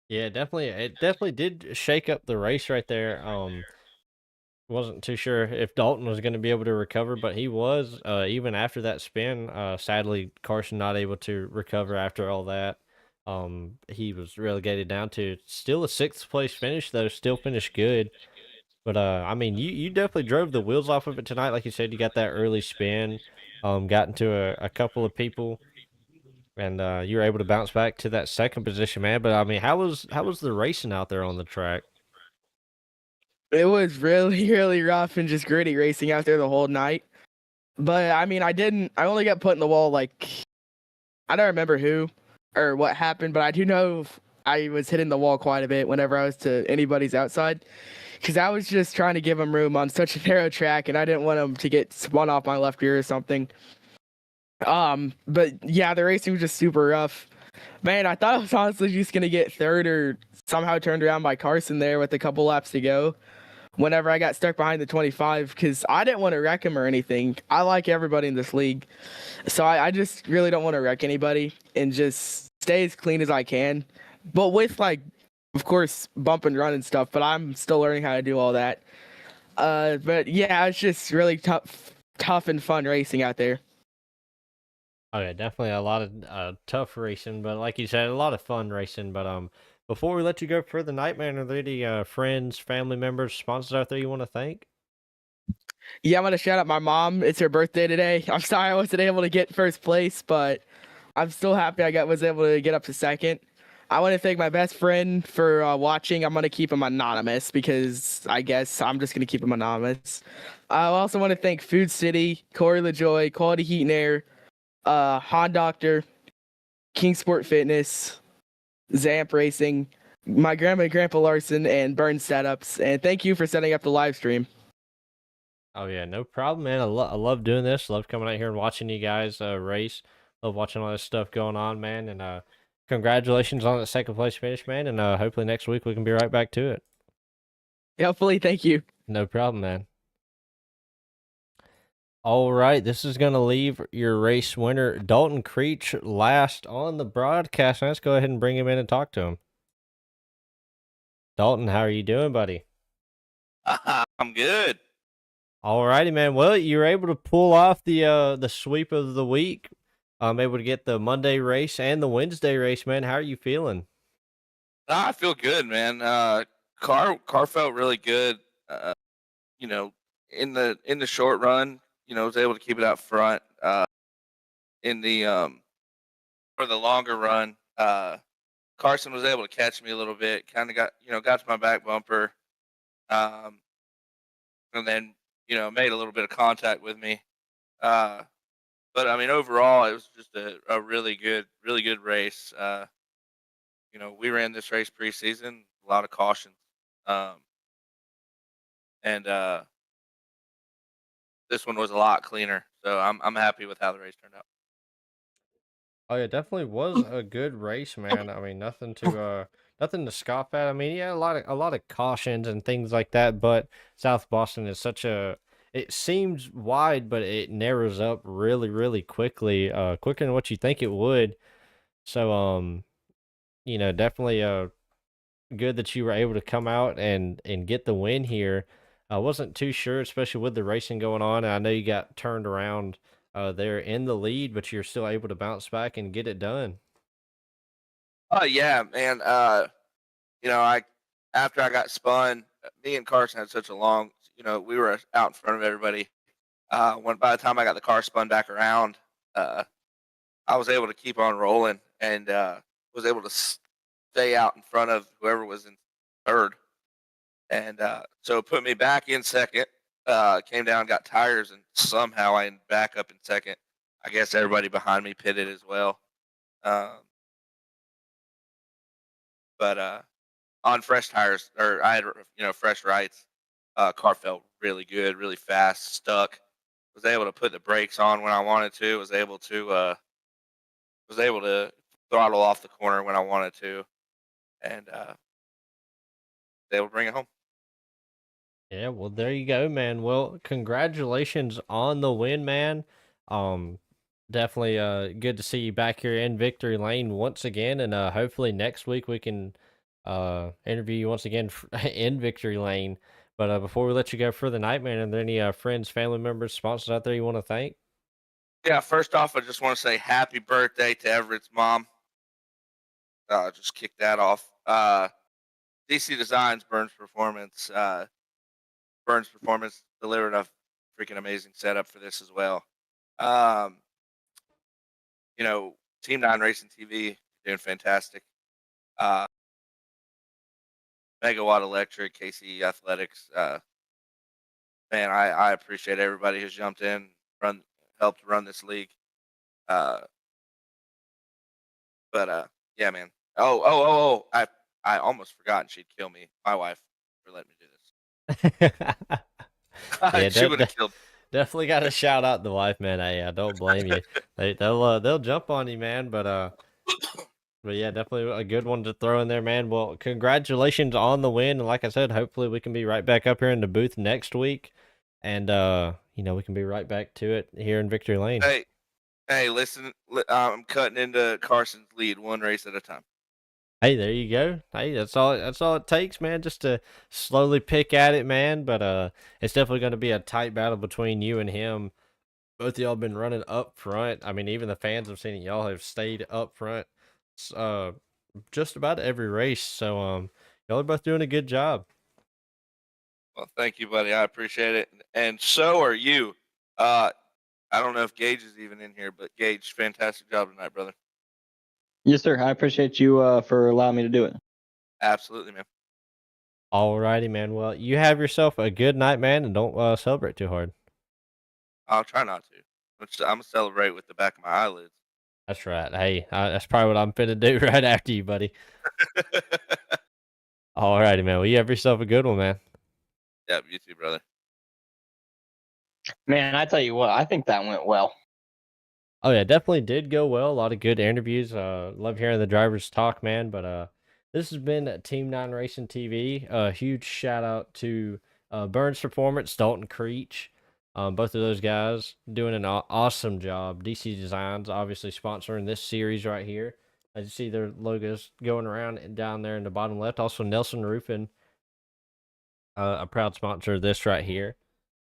Yeah, definitely. It definitely did shake up the race right there. Wasn't too sure if Dalton was going to be able to recover, but he was. Even after that spin, sadly, Carson not able to recover after all that. He was relegated down to still a sixth place finish, though. Still finished good. But I mean, you definitely drove the wheels off of it tonight. Like you said, you got that early spin, got into a couple of people, and you were able to bounce back to that second position, man. But I mean, how was the racing out there on the track? It was really, really rough and just gritty racing out there the whole night. But I mean, I only got put in the wall like, I don't remember who or what happened, but I do know I was hitting the wall quite a bit whenever I was to anybody's outside. Because I was just trying to give him room on such a narrow track, and I didn't want him to get spun off my left rear or something. But yeah, the racing was just super rough. Man, I thought I was honestly just gonna get third or somehow turned around by Carson there with a couple laps to go. Whenever I got stuck behind the 25, because I didn't want to wreck him or anything. I like everybody in this league, so I just really don't want to wreck anybody and just stay as clean as I can. But with like, of course, bump and run and stuff. But I'm still learning how to do all that. But yeah, it's just really tough and fun racing out there. Oh yeah, definitely a lot of tough racing, but like you said, a lot of fun racing. But before we let you go for the night, man, are there any friends, family members, sponsors out there you want to thank? Yeah, I'm gonna shout out my mom. It's her birthday today. I'm sorry I wasn't able to get first place, but I'm still happy was able to get up to second. I want to thank my best friend for watching. I'm gonna keep him anonymous because I guess I'm just gonna keep him anonymous. I also want to thank Food City, Corey LaJoy, Quality Heat and Air, Han Doctor, King Sport Fitness, Zamp Racing, my grandma and grandpa Larson, and Burn Setups. And thank you for setting up the live stream. Oh yeah, no problem, man. I love doing this. Love coming out here and watching you guys race. Love watching all this stuff going on, man. And congratulations on the second place finish, man. And hopefully next week we can be right back to it. Hopefully, thank you. No problem, man. All right, this is going to leave your race winner, Dalton Creech, last on the broadcast. Let's go ahead and bring him in and talk to him. Dalton, how are you doing, buddy? I'm good. All righty, man. Well, you were able to pull off the sweep of the week. Able to get the Monday race and the Wednesday race, man. How are you feeling? I feel good, man. Car felt really good. You know, in the short run, was able to keep it out front. In the for the longer run, Carson was able to catch me a little bit. Kind of got to my back bumper, and then made a little bit of contact with me. But I mean, overall, it was just a really good race. We ran this race preseason, a lot of cautions, and this one was a lot cleaner. So I'm happy with how the race turned out. Oh yeah, definitely was a good race, man. I mean, nothing to scoff at. I mean, yeah, a lot of cautions and things like that, but South Boston is it seems wide, but it narrows up really, really quickly, quicker than what you think it would. So, definitely good that you were able to come out and get the win here. I wasn't too sure, especially with the racing going on. And I know you got turned around there in the lead, but you're still able to bounce back and get it done. Oh yeah, man. I after I got spun, me and Carson had such a long. We were out in front of everybody. When by the time I got the car spun back around, I was able to keep on rolling and was able to stay out in front of whoever was in third. And so it put me back in second. Came down, got tires, and somehow I ended back up in second. I guess everybody behind me pitted as well. Um, but on fresh tires, or I had fresh rights. Car felt really good, really fast, stuck. Was able to put the brakes on when I wanted to. Was able to throttle off the corner when I wanted to, and was able to bring it home. Yeah, well, there you go, man. Well, congratulations on the win, man. Um, Definitely good to see you back here in victory lane once again, and hopefully next week we can interview you once again in victory lane. But before we let you go for the night, man, are there any friends, family members, sponsors out there you want to thank? Yeah, first off, I just want to say happy birthday to Everett's mom. Just kick that off. DC Designs, Burns Performance delivered a freaking amazing setup for this as well. Um, Team 9 Racing TV doing fantastic. Megawatt Electric, KC Athletics. Man, I appreciate everybody who's jumped in, helped run this league. But yeah, man. Oh! I almost forgot, and she'd kill me. My wife for letting me do this. Yeah, She would have killed. definitely got to shout out the wife, man. Hey, I don't blame you. They'll jump on you, man. But yeah, definitely a good one to throw in there, man. Well, congratulations on the win, and like I said, hopefully we can be right back up here in the booth next week, and we can be right back to it here in victory lane. Hey, listen, I'm cutting into Carson's lead one race at a time. Hey, there you go. Hey, that's all it takes, man, just to slowly pick at it, man. But it's definitely going to be a tight battle between you and him. Both of y'all been running up front. I mean, even the fans have seen it. Y'all have stayed up front just about every race. So y'all are both doing a good job. Well, thank you, buddy. I appreciate it. And so are you. I don't know if Gage is even in here, but Gage, fantastic job tonight, brother. Yes, sir. I appreciate you for allowing me to do it. Absolutely, man. Alrighty, man. Well, you have yourself a good night, man, and don't celebrate too hard. I'll try not to. I'm gonna celebrate with the back of my eyelids. That's right. Hey, that's probably what I'm finna do right after you, buddy. Alrighty, man. Well, you have yourself a good one, man. Yeah, you too, brother. Man, I tell you what, I think that went well. Oh yeah, definitely did go well. A lot of good interviews. Love hearing the drivers talk, man. But this has been Team 9 Racing TV. Huge shout out to Burns Performance, Dalton Creech. Both of those guys doing an awesome job. DC Designs obviously sponsoring this series right here. As you see their logos going around and down there in the bottom left. Also Nelson Roofing, a proud sponsor of this right here.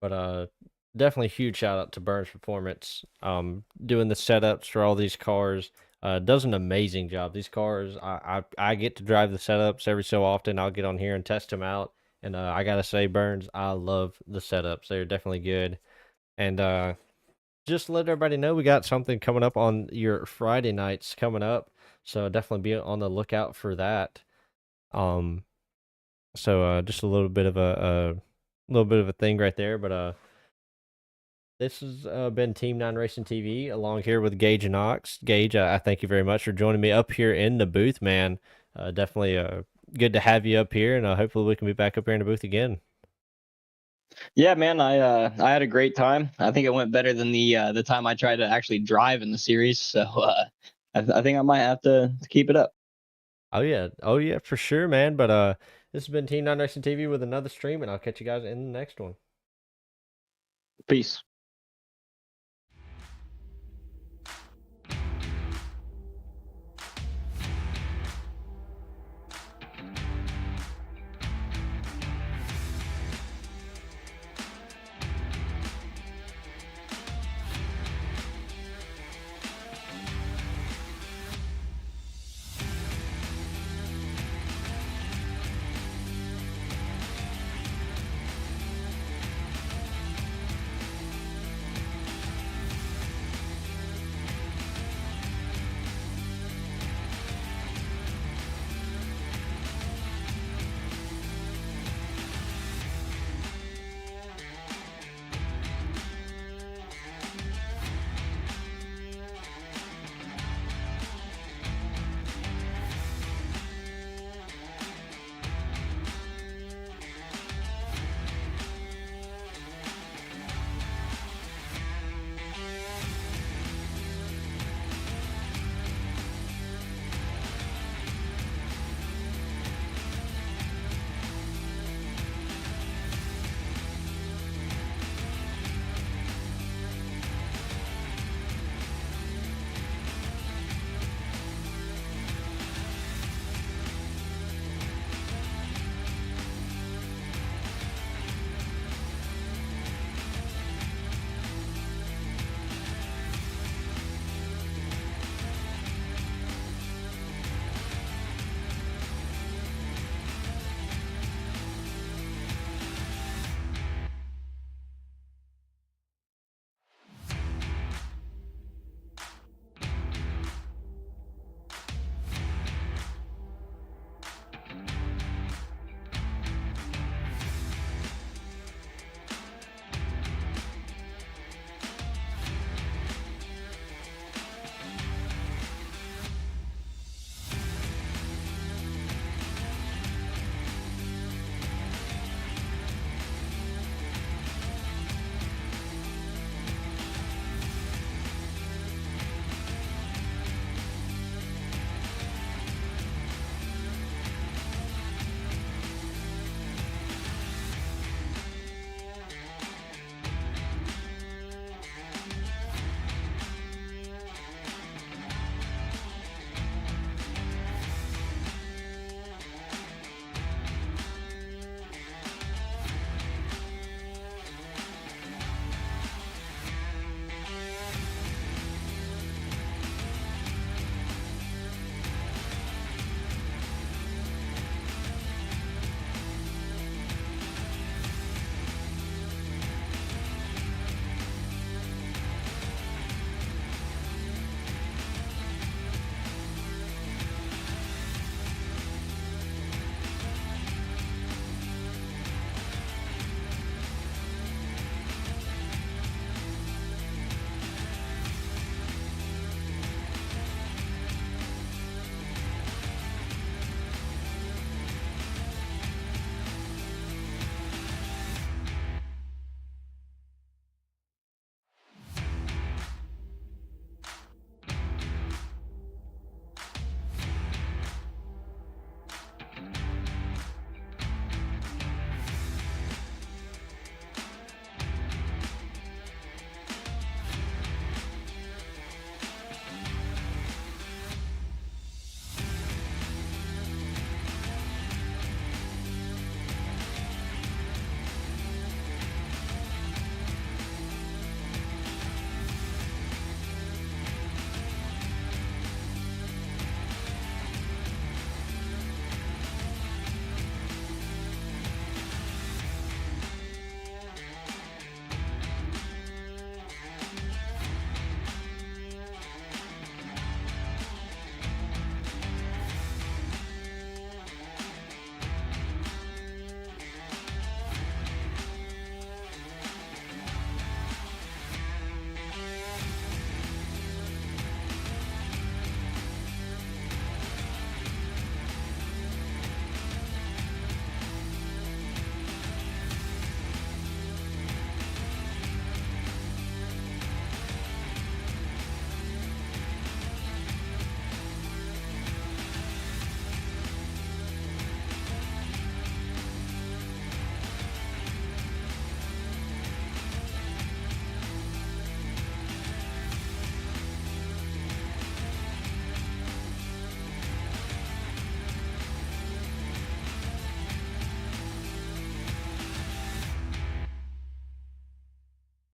But definitely huge shout out to Burns Performance. Doing the setups for all these cars. Does an amazing job. These cars, I get to drive the setups every so often. I'll get on here and test them out. And I gotta say, Burns, I love the setups. They're definitely good. And just to let everybody know, we got something coming up on your Friday nights coming up. So definitely be on the lookout for that. So just a little bit of a thing right there. But this has been Team 9 Racing TV along here with Gage and Knox. Gage, I thank you very much for joining me up here in the booth, man. Definitely good to have you up here, and hopefully we can be back up here in the booth again. Yeah, man, I had a great time. I think it went better than the time I tried to actually drive in the series. So I think I might have to keep it up. Oh yeah, for sure, man. But this has been Team 9 Racing TV with another stream, and I'll catch you guys in the next one. Peace.